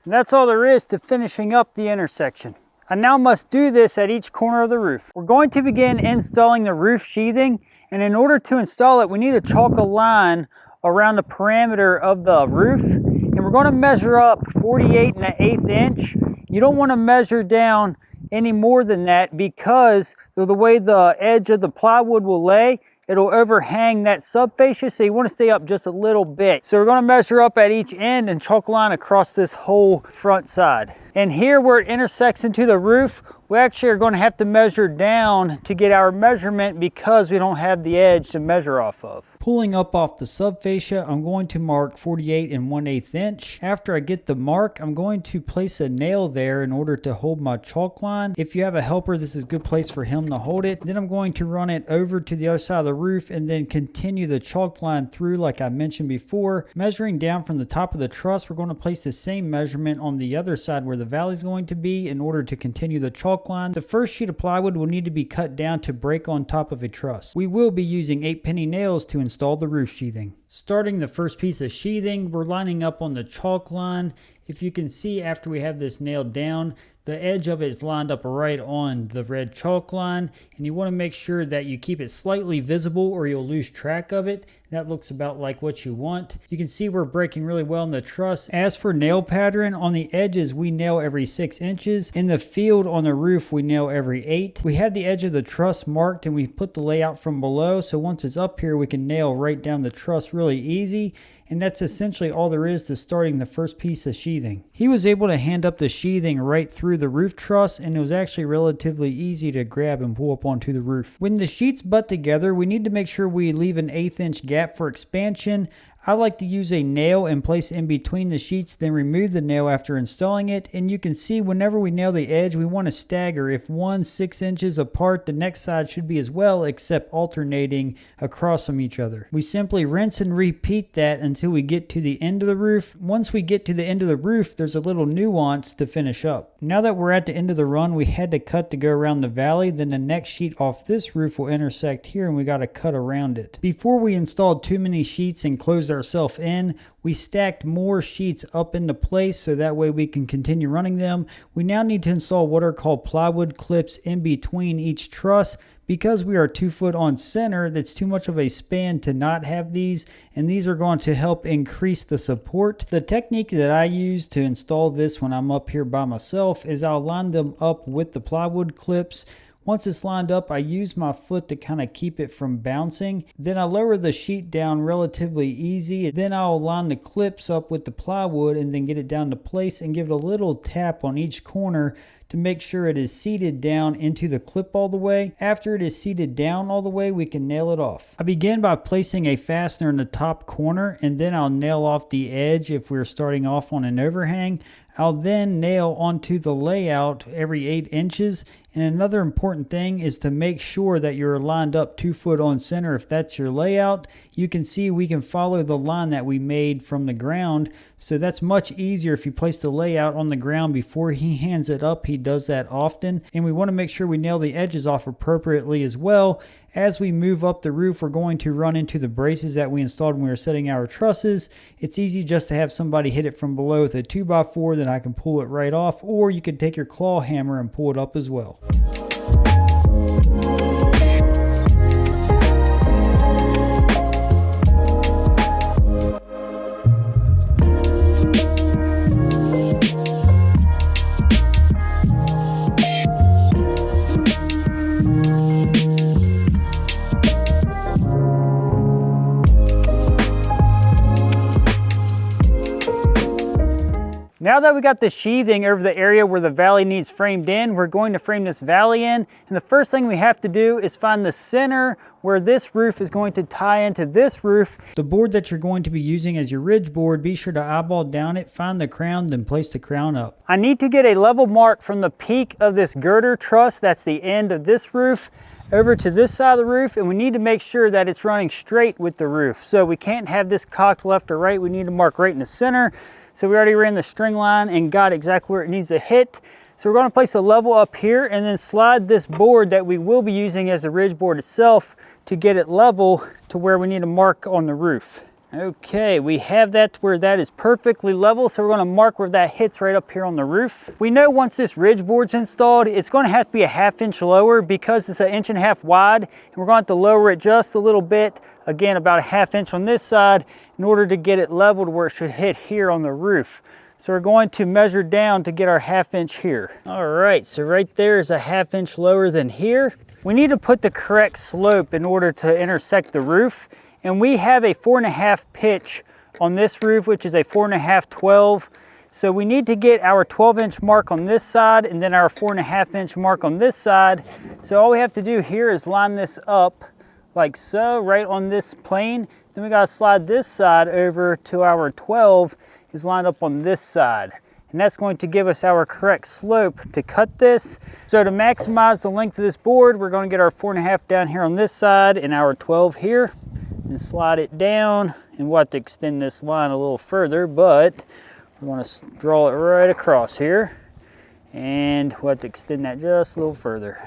And that's all there is to finishing up the intersection. I now must do this at each corner of the roof. We're going to begin installing the roof sheathing, and in order to install it, we need to chalk a line around the perimeter of the roof, and we're going to measure up 48 1/8 inch. You don't want to measure down any more than that because of the way the edge of the plywood will lay, it'll overhang that subfascia, so you want to stay up just a little bit. So we're going to measure up at each end and chalk a line across this whole front side. And here where it intersects into the roof, we actually are going to have to measure down to get our measurement because we don't have the edge to measure off of. Pulling up off the subfascia, I'm going to mark 48 1/8 inch. After I get the mark, I'm going to place a nail there in order to hold my chalk line. If you have a helper, this is a good place for him to hold it. Then I'm going to run it over to the other side of the roof and then continue the chalk line through like I mentioned before. Measuring down from the top of the truss, we're going to place the same measurement on the other side where the valley is going to be in order to continue the chalk line. The first sheet of plywood will need to be cut down to break on top of a truss. We will be using 8-penny nails to install the roof sheathing. Starting the first piece of sheathing, we're lining up on the chalk line. If you can see, after we have this nailed down, the edge of it is lined up right on the red chalk line, and you want to make sure that you keep it slightly visible or you'll lose track of it. That looks about like what you want. You can see we're breaking really well in the truss. As for nail pattern, on the edges we nail every 6 inches. In the field on the roof we nail every 8. We have the edge of the truss marked and we put the layout from below, so once it's up here we can nail right down the truss really easy. And that's essentially all there is to starting the first piece of sheathing. He was able to hand up the sheathing right through the roof truss, and it was actually relatively easy to grab and pull up onto the roof. When the sheets butt together, we need to make sure we leave an 1/8 inch gap for expansion. I like to use a nail and place in between the sheets, then remove the nail after installing it. And you can see whenever we nail the edge, we want to stagger. If one's 6 inches apart, the next side should be as well, except alternating across from each other. We simply rinse and repeat that until we get to the end of the roof. Once we get to the end of the roof, there's a little nuance to finish up. Now that we're at the end of the run, we had to cut to go around the valley. Then the next sheet off this roof will intersect here and we got to cut around it. Before we installed too many sheets and closed ourselves in, we stacked more sheets up into place so that way we can continue running them. We now need to install what are called plywood clips in between each truss. Because we are 2 foot on center, that's too much of a span to not have these, and these are going to help increase the support. The technique that I use to install this when I'm up here by myself is I'll line them up with the plywood clips. Once it's lined up, I use my foot to kind of keep it from bouncing. Then I lower the sheet down relatively easy. Then I'll line the clips up with the plywood and then get it down to place and give it a little tap on each corner to make sure it is seated down into the clip all the way. After it is seated down all the way, we can nail it off. I begin by placing a fastener in the top corner, and then I'll nail off the edge if we're starting off on an overhang. I'll then nail onto the layout every 8 inches. And another important thing is to make sure that you're lined up 2 foot on center if that's your layout. You can see we can follow the line that we made from the ground. So that's much easier if you place the layout on the ground before he hands it up. He does that often. And we want to make sure we nail the edges off appropriately as well. As we move up the roof, we're going to run into the braces that we installed when we were setting our trusses. It's easy just to have somebody hit it from below with a 2x4, then I can pull it right off, or you can take your claw hammer and pull it up as well. Now that we got the sheathing over the area where the valley needs framed in, we're going to frame this valley in. And the first thing we have to do is find the center where this roof is going to tie into this roof. The board that you're going to be using as your ridge board, be sure to eyeball down it, find the crown, then place the crown up. I need to get a level mark from the peak of this girder truss, that's the end of this roof, over to this side of the roof, and we need to make sure that it's running straight with the roof. So we can't have this cocked left or right. We need to mark right in the center. So we already ran the string line and got exactly where it needs to hit. So we're going to place a level up here and then slide this board that we will be using as the ridge board itself to get it level to where we need to mark on the roof. Okay, we have that where that is perfectly level, so we're going to mark where that hits right up here on the roof. We know once this ridge board's installed, it's going to have to be a 1/2 inch lower because it's 1.5 inches wide, and we're going to have to lower it just a little bit, again about a 1/2 inch on this side, in order to get it leveled where it should hit here on the roof. So we're going to measure down to get our 1/2 inch here. All right, so right there is a 1/2 inch lower than here. We need to put the correct slope in order to intersect the roof. And we have a 4.5 pitch on this roof, which is a 4.5/12. So we need to get our 12-inch mark on this side and then our 4.5-inch mark on this side. So all we have to do here is line this up like so, right on this plane. Then we gotta slide this side over to our 12 is lined up on this side. And that's going to give us our correct slope to cut this. So to maximize the length of this board, we're going to get our 4.5 down here on this side and our 12 here and slide it down. And we'll have to extend this line a little further, but we want to draw it right across here. And we'll have to extend that just a little further.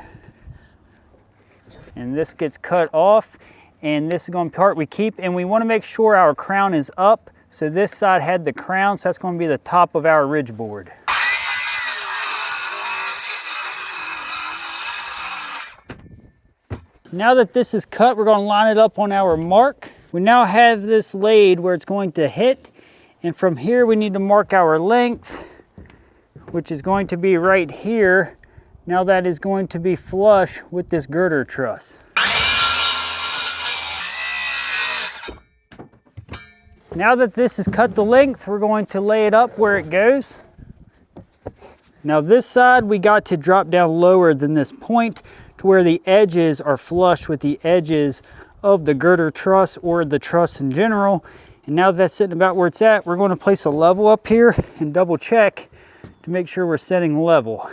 And this gets cut off, and this is going to be part we keep. And we want to make sure our crown is up. So this side had the crown, so that's going to be the top of our ridge board. Now that this is cut, we're going to line it up on our mark. We now have this laid where it's going to hit, and from here we need to mark our length, which is going to be right here. Now that is going to be flush with this girder truss. Now that this is cut the length, we're going to lay it up where it goes. Now this side, we got to drop down lower than this point to where the edges are flush with the edges of the girder truss or the truss in general. And now that that's sitting about where it's at, we're going to place a level up here and double check to make sure we're setting level.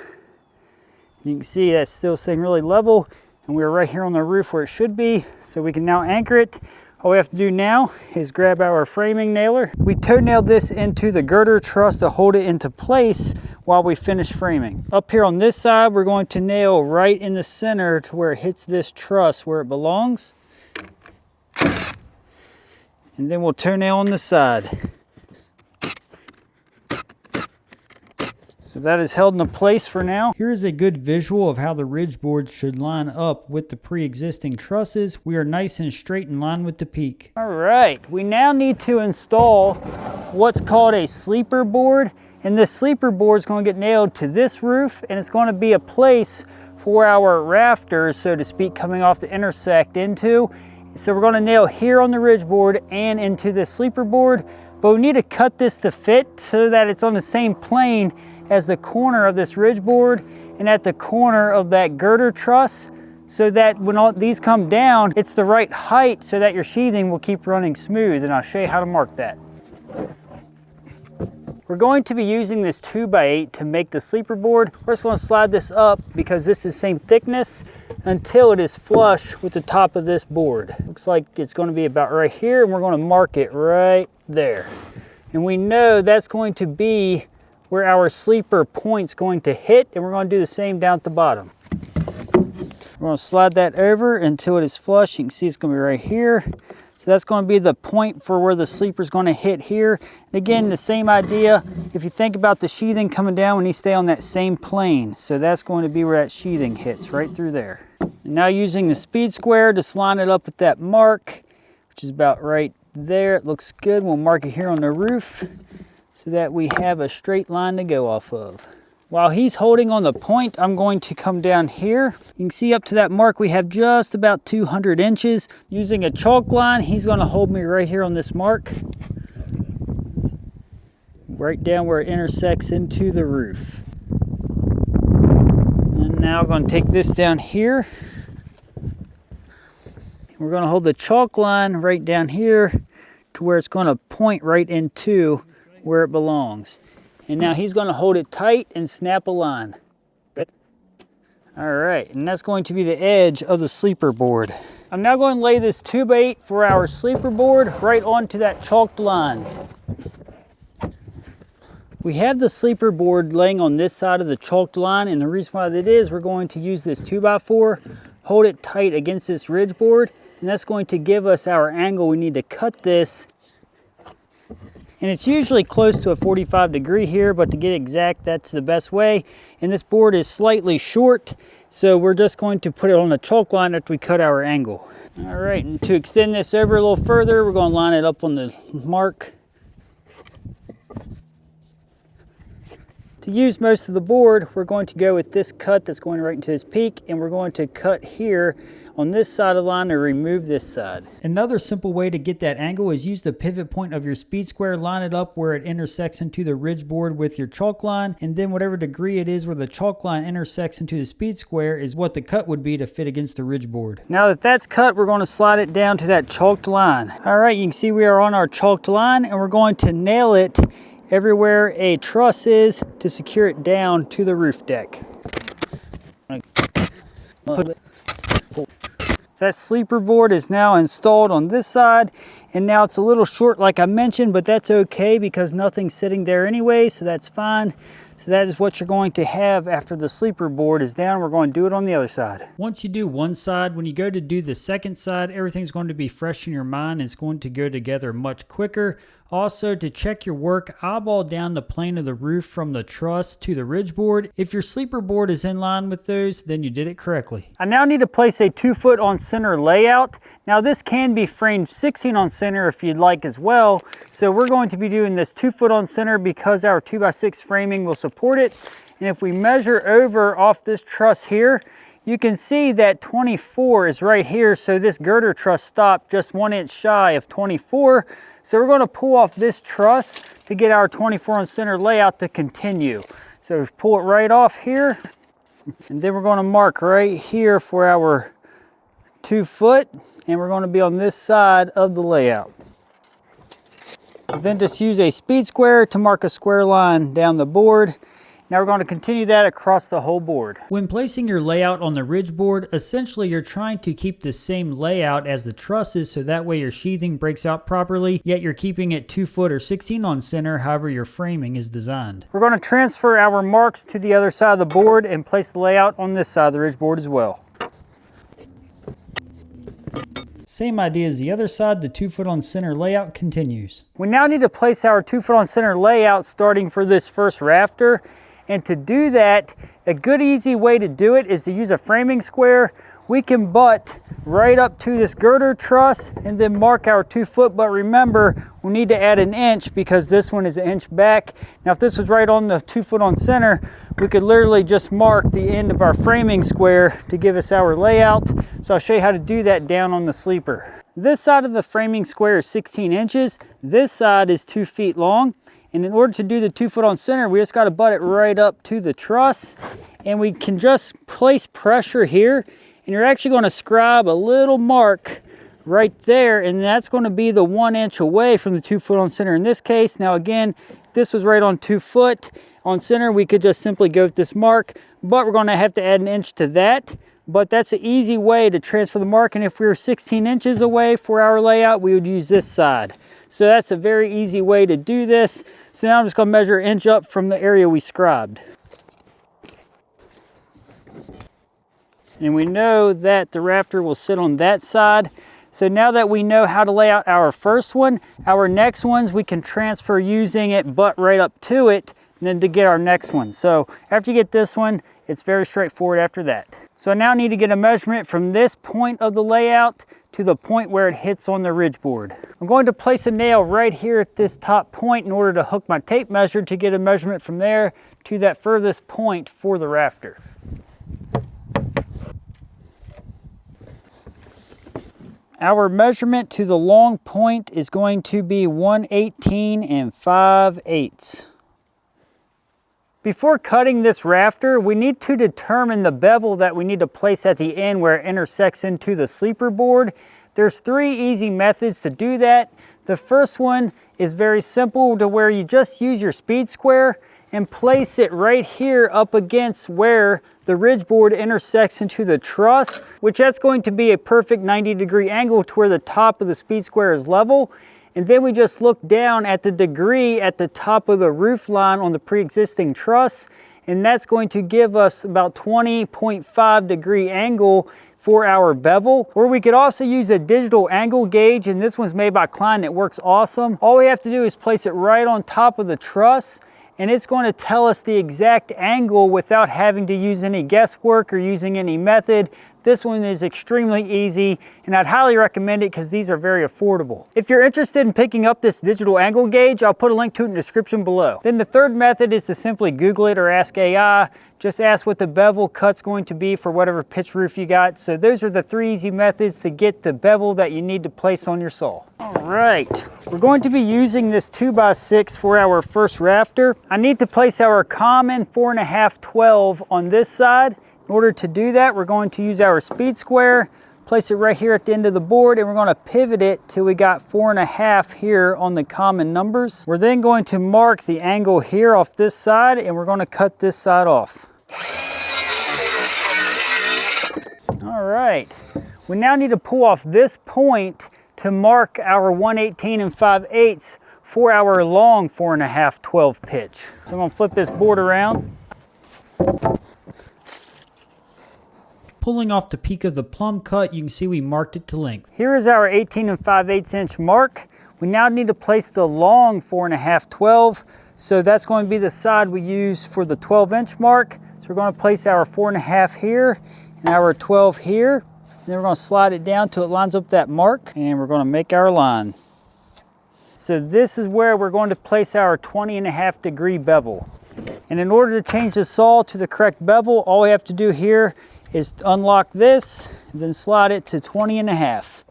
You can see that's still sitting really level, and we're right here on the roof where it should be, so we can now anchor it. All we have to do now is grab our framing nailer. We toe nailed this into the girder truss to hold it into place while we finish framing. Up here on this side, we're going to nail right in the center to where it hits this truss where it belongs. And then we'll toe nail on the side. So that is held into place for now. Here is a good visual of how the ridge boards should line up with the pre-existing trusses. We are nice and straight in line with the peak. All right, we now need to install what's called a sleeper board. And this sleeper board is going to get nailed to this roof, and it's going to be a place for our rafters, so to speak, coming off the intersect into. So we're going to nail here on the ridge board and into the sleeper board, but we need to cut this to fit so that it's on the same plane as the corner of this ridge board and at the corner of that girder truss, so that when all these come down, it's the right height so that your sheathing will keep running smooth. And I'll show you how to mark that. We're going to be using this 2x8 to make the sleeper board. We're just going to slide this up because this is the same thickness until it is flush with the top of this board. Looks like it's going to be about right here, and we're going to mark it right there. And we know that's going to be where our sleeper point's going to hit, and we're going to do the same down at the bottom. We're going to slide that over until it is flush. You can see it's going to be right here. So that's going to be the point for where the sleeper is going to hit here. And again, the same idea. If you think about the sheathing coming down, we need to stay on that same plane. So that's going to be where that sheathing hits, right through there. And now using the speed square, just line it up at that mark, which is about right there. It looks good. We'll mark it here on the roof so that we have a straight line to go off of. While he's holding on the point, I'm going to come down here. You can see up to that mark, we have just about 200 inches. Using a chalk line, he's going to hold me right here on this mark, right down where it intersects into the roof. And now I'm going to take this down here. We're going to hold the chalk line right down here to where it's going to point right into where it belongs. And now he's going to hold it tight and snap a line. All right, and that's going to be the edge of the sleeper board. I'm now going to lay this 2x8 for our sleeper board right onto that chalked line. We have the sleeper board laying on this side of the chalked line, and the reason why that is, we're going to use this 2x4, hold it tight against this ridge board, and that's going to give us our angle we need to cut this. And it's usually close to a 45 degree here, but to get exact, that's the best way. And this board is slightly short, so we're just going to put it on the chalk line after we cut our angle. All right, and to extend this over a little further, we're going to line it up on the mark. To use most of the board, we're going to go with this cut that's going right into this peak, and we're going to cut here on this side of the line and remove this side. Another simple way to get that angle is use the pivot point of your speed square, line it up where it intersects into the ridge board with your chalk line, and then whatever degree it is where the chalk line intersects into the speed square is what the cut would be to fit against the ridge board. Now that that's cut, we're going to slide it down to that chalked line. All right, you can see we are on our chalked line, and we're going to nail it everywhere a truss is to secure it down to the roof deck. That sleeper board is now installed on this side, and now it's a little short like I mentioned, but that's okay because nothing's sitting there anyway, so that's fine. So that is what you're going to have after the sleeper board is down. We're going to do it on the other side. Once you do one side, when you go to do the second side, everything's going to be fresh in your mind. It's going to go together much quicker. Also, to check your work, eyeball down the plane of the roof from the truss to the ridge board. If your sleeper board is in line with those, then you did it correctly. I now need to place a 2-foot on center layout. Now this can be framed 16 on center if you'd like as well. So we're going to be doing this 2-foot on center because our 2x6 framing will support it. And if we measure over off this truss here, you can see that 24 is right here. So this girder truss stopped just 1 inch shy of 24. So we're going to pull off this truss to get our 24 on center layout to continue. So pull it right off here, and then we're going to mark right here for our 2-foot, and we're going to be on this side of the layout. Then just use a speed square to mark a square line down the board. Now we're going to continue that across the whole board. When placing your layout on the ridge board, essentially you're trying to keep the same layout as the trusses so that way your sheathing breaks out properly, yet you're keeping it 2-foot or 16 on center, however your framing is designed. We're going to transfer our marks to the other side of the board and place the layout on this side of the ridge board as well. Same idea as the other side, the 2-foot on center layout continues. We now need to place our 2-foot on center layout starting for this first rafter. And to do that, a good easy way to do it is to use a framing square. We can butt right up to this girder truss and then mark our 2-foot, but remember, we need to add 1 inch because this one is 1 inch back. Now if this was right on the 2-foot on center, we could literally just mark the end of our framing square to give us our layout. So I'll show you how to do that down on the sleeper. This side of the framing square is 16 inches. This side is 2 feet long. And in order to do the 2-foot on center, we just got to butt it right up to the truss. And we can just place pressure here. And you're actually going to scribe a little mark right there. And that's going to be the 1 inch away from the 2-foot on center in this case. Now again, if this was right on 2-foot on center, we could just simply go with this mark. But we're going to have to add 1 inch to that. But that's an easy way to transfer the mark. And if we were 16 inches away for our layout, we would use this side. So that's a very easy way to do this. So now I'm just going to measure 1 inch up from the area we scribed. And we know that the rafter will sit on that side. So now that we know how to lay out our first one, our next ones we can transfer using it butt right up to it, and then to get our next one. So after you get this one, it's very straightforward after that. So I now need to get a measurement from this point of the layout to the point where it hits on the ridge board. I'm going to place a nail right here at this top point in order to hook my tape measure to get a measurement from there to that furthest point for the rafter. Our measurement to the long point is going to be 118 5/8. Before cutting this rafter, we need to determine the bevel that we need to place at the end where it intersects into the sleeper board. There's 3 easy methods to do that. The first one is very simple, to where you just use your speed square and place it right here up against where the ridge board intersects into the truss, which that's going to be a perfect 90-degree angle to where the top of the speed square is level. And then we just look down at the degree at the top of the roof line on the pre-existing truss, and that's going to give us about 20.5 degree angle for our bevel. Or we could also use a digital angle gauge, and this one's made by Klein. It works awesome. All we have to do is place it right on top of the truss, and it's going to tell us the exact angle without having to use any guesswork or using any method. This one is extremely easy, and I'd highly recommend it because these are very affordable. If you're interested in picking up this digital angle gauge, I'll put a link to it in the description below. Then the third method is to simply Google it or ask AI. Just ask what the bevel cut's going to be for whatever pitch roof you got. So those are the 3 easy methods to get the bevel that you need to place on your saw. All right, we're going to be using this 2x6 for our first rafter. I need to place our common 4.5 12 on this side. In order to do that, we're going to use our speed square, place it right here at the end of the board, and we're going to pivot it till we got 4.5 here on the common numbers. We're then going to mark the angle here off this side, and we're going to cut this side off. All right, we now need to pull off this point to mark our 1/18 and 5/8 for our long 4.5 12 pitch. So I'm going to flip this board around. Pulling off the peak of the plumb cut, you can see we marked it to length. Here is our 18 and 5/8 inch mark. We now need to place the long 4.5 12. So that's going to be the side we use for the 12 inch mark. So we're going to place our 4.5 here and our 12 here. And then we're going to slide it down till it lines up that mark. And we're going to make our line. So this is where we're going to place our 20.5 degree bevel. And in order to change the saw to the correct bevel, all we have to do here is unlock this and then slide it to 20.5.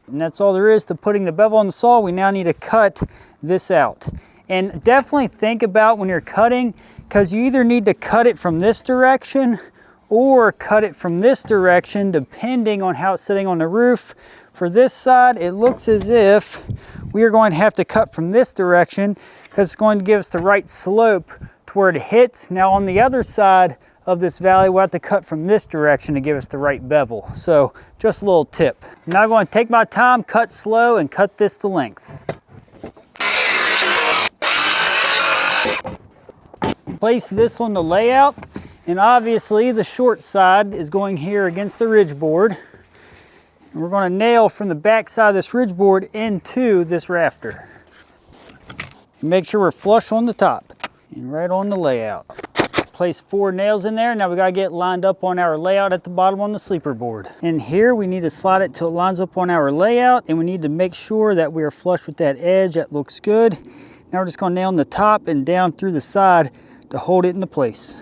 And that's all there is to putting the bevel on the saw. We now need to cut this out. And definitely think about when you're cutting, because you either need to cut it from this direction or cut it from this direction, depending on how it's sitting on the roof. For this side, it looks as if we are going to have to cut from this direction because it's going to give us the right slope where it hits. Now on the other side of this valley, we'll have to cut from this direction to give us the right bevel. So just a little tip. I'm now going to take my time, cut slow, and cut this to length. Place this on the layout, and obviously the short side is going here against the ridge board. And we're going to nail from the back side of this ridge board into this rafter. And make sure we're flush on the top. And right on the layout. Place 4 nails in there. Now we got to get lined up on our layout at the bottom on the sleeper board. And here we need to slide it till it lines up on our layout, and we need to make sure that we are flush with that edge. That looks good. Now we're just going to nail on the top and down through the side to hold it into place.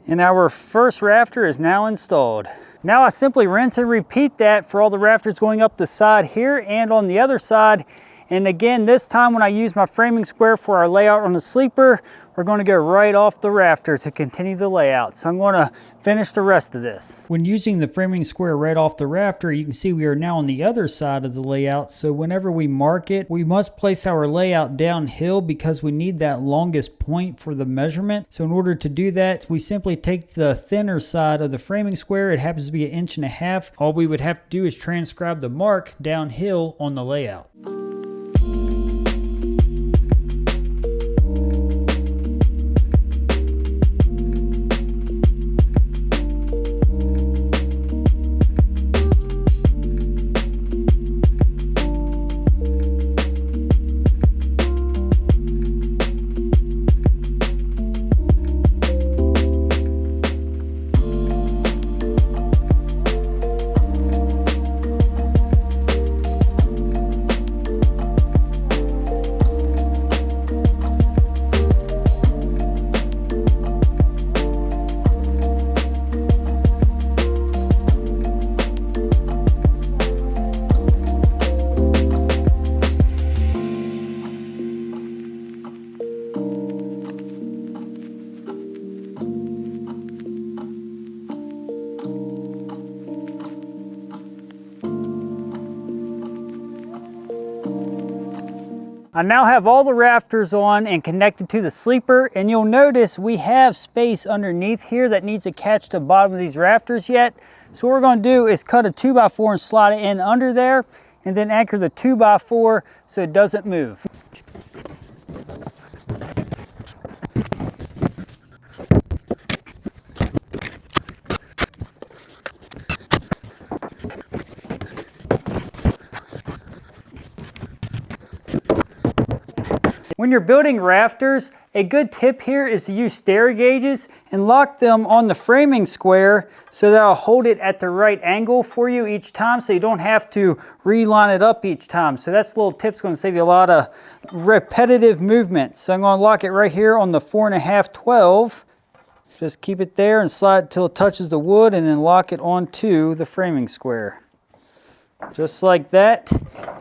And our first rafter is now installed. Now I simply rinse and repeat that for all the rafters going up the side here and on the other side. And again, this time when I use my framing square for our layout on the sleeper, we're going to go right off the rafter to continue the layout. So I'm going to finish the rest of this. When using the framing square right off the rafter, you can see we are now on the other side of the layout. So whenever we mark it, we must place our layout downhill because we need that longest point for the measurement. So in order to do that, we simply take the thinner side of the framing square. It happens to be 1.5 inches. All we would have to do is transcribe the mark downhill on the layout. I now have all the rafters on and connected to the sleeper, and you'll notice we have space underneath here that needs to catch the bottom of these rafters yet. So what we're going to do is cut a 2x4 and slide it in under there, and then anchor the 2x4 so it doesn't move. When you're building rafters, a good tip here is to use stair gauges and lock them on the framing square so that'll hold it at the right angle for you each time, so you don't have to reline it up each time. So that's a little tip's going to save you a lot of repetitive movement. So I'm going to lock it right here on the 4.5 12. Just keep it there and slide it till it touches the wood, and then lock it onto the framing square. Just like that.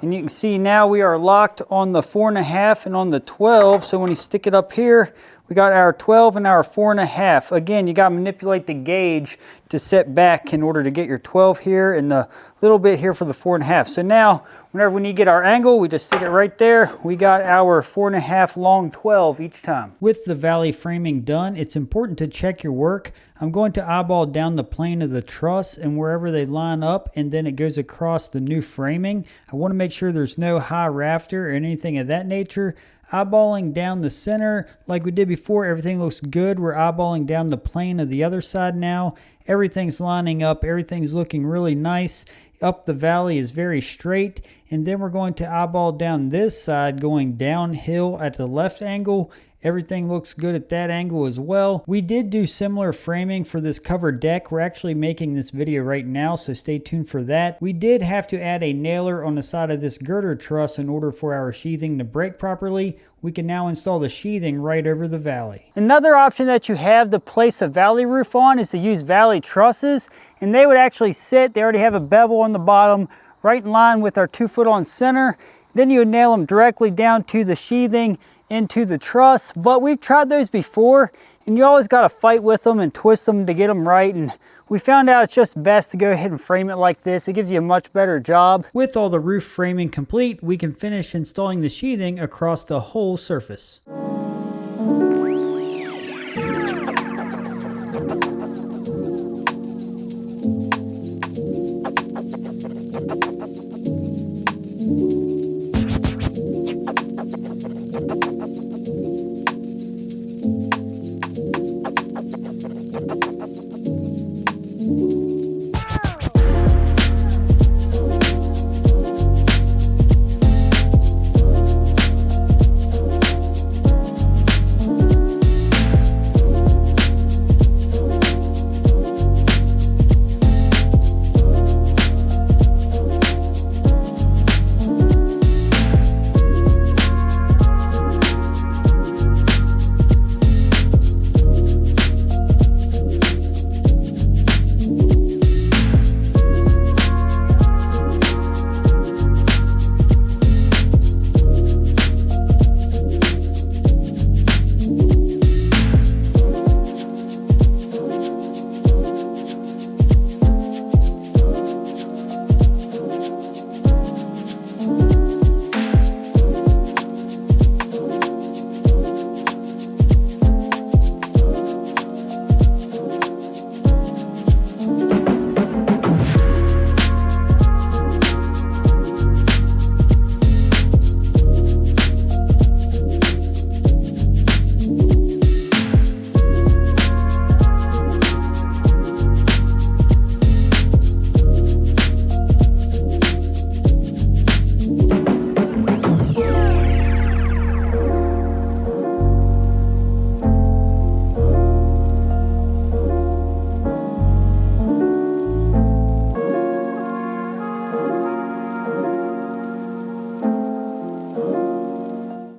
And you can see now we are locked on the 4.5 and on the 12. So when you stick it up here, we got our 12 and our 4.5. Again, you got to manipulate the gauge to set back in order to get your 12 here and the little bit here for the 4.5. So now, whenever we need to get our angle, we just stick it right there. We got our 4.5 long 12 each time. With the valley framing done, it's important to check your work. I'm going to eyeball down the plane of the truss and wherever they line up, and then it goes across the new framing. I want to make sure there's no high rafter or anything of that nature. Eyeballing down the center like we did before, everything looks good. We're eyeballing down the plane of the other side now. Everything's lining up, everything's looking really nice. Up the valley is very straight, and then we're going to eyeball down this side going downhill at the left angle. Everything looks good at that angle as well. We did do similar framing for this covered deck. We're actually making this video right now, so stay tuned for that. We did have to add a nailer on the side of this girder truss in order for our sheathing to break properly. We can now install the sheathing right over the valley. Another option that you have to place a valley roof on is to use valley trusses, and they would actually sit, they already have a bevel on the bottom, right in line with our 2-foot on center. Then you would nail them directly down to the sheathing into the truss. But we've tried those before, and you always got to fight with them and twist them to get them right, and we found out it's just best to go ahead and frame it like this. It gives you a much better job. With all the roof framing complete, we can finish installing the sheathing across the whole surface.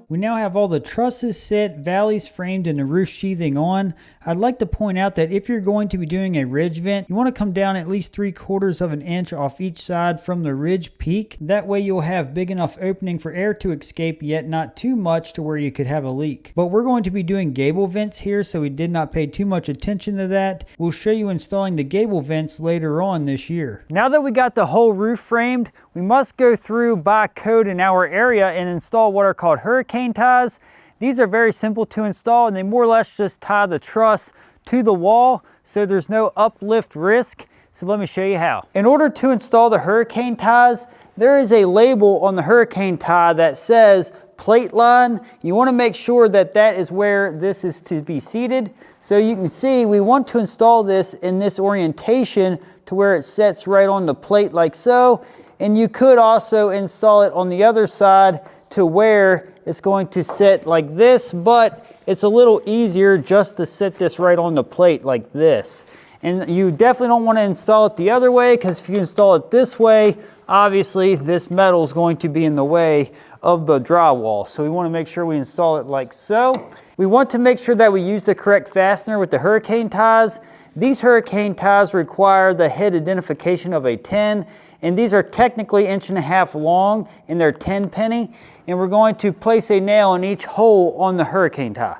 We now have all the trusses set, valleys framed, and the roof sheathing on. I'd like to point out that if you're going to be doing a ridge vent, you want to come down at least 3/4 of an inch off each side from the ridge peak. That way you'll have big enough opening for air to escape, yet not too much to where you could have a leak. But we're going to be doing gable vents here, so we did not pay too much attention to that. We'll show you installing the gable vents later on this year. Now that we got the whole roof framed, we must go through by code in our area and install what are called hurricane ties. These are very simple to install, and they more or less just tie the truss to the wall so there's no uplift risk. So let me show you how. In order to install the hurricane ties, there is a label on the hurricane tie that says plate line. You want to make sure that that is where this is to be seated. So you can see we want to install this in this orientation to where it sets right on the plate like so. And you could also install it on the other side to where it's going to sit like this, but it's a little easier just to sit this right on the plate like this. And you definitely don't want to install it the other way, because if you install it this way, obviously this metal is going to be in the way of the drywall. So we want to make sure we install it like so. We want to make sure that we use the correct fastener with the hurricane ties. These hurricane ties require the head identification of a 10, and these are technically 1.5 inches long, and they're 10 penny. And we're going to place a nail in each hole on the hurricane tie.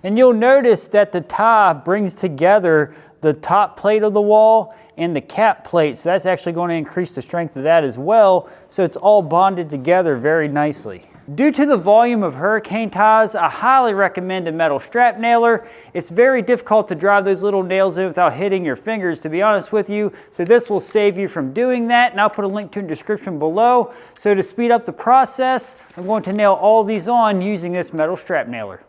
And you'll notice that the tie brings together the top plate of the wall and the cap plate, so that's actually going to increase the strength of that as well, so it's all bonded together very nicely. Due to the volume of hurricane ties, I highly recommend a metal strap nailer. It's very difficult to drive those little nails in without hitting your fingers, to be honest with you, so this will save you from doing that, and I'll put a link to it in the description below. So to speed up the process, I'm going to nail all these on using this metal strap nailer.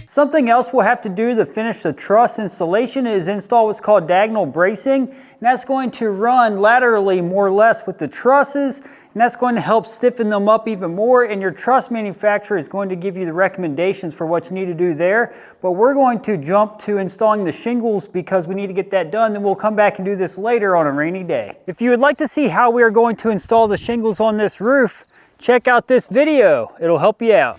Something else we'll have to do to finish the truss installation is install what's called diagonal bracing, and that's going to run laterally more or less with the trusses, and that's going to help stiffen them up even more, and your truss manufacturer is going to give you the recommendations for what you need to do there. But we're going to jump to installing the shingles because we need to get that done, then we'll come back and do this later on a rainy day. If you would like to see how we are going to install the shingles on this roof, check out this video. It'll help you out.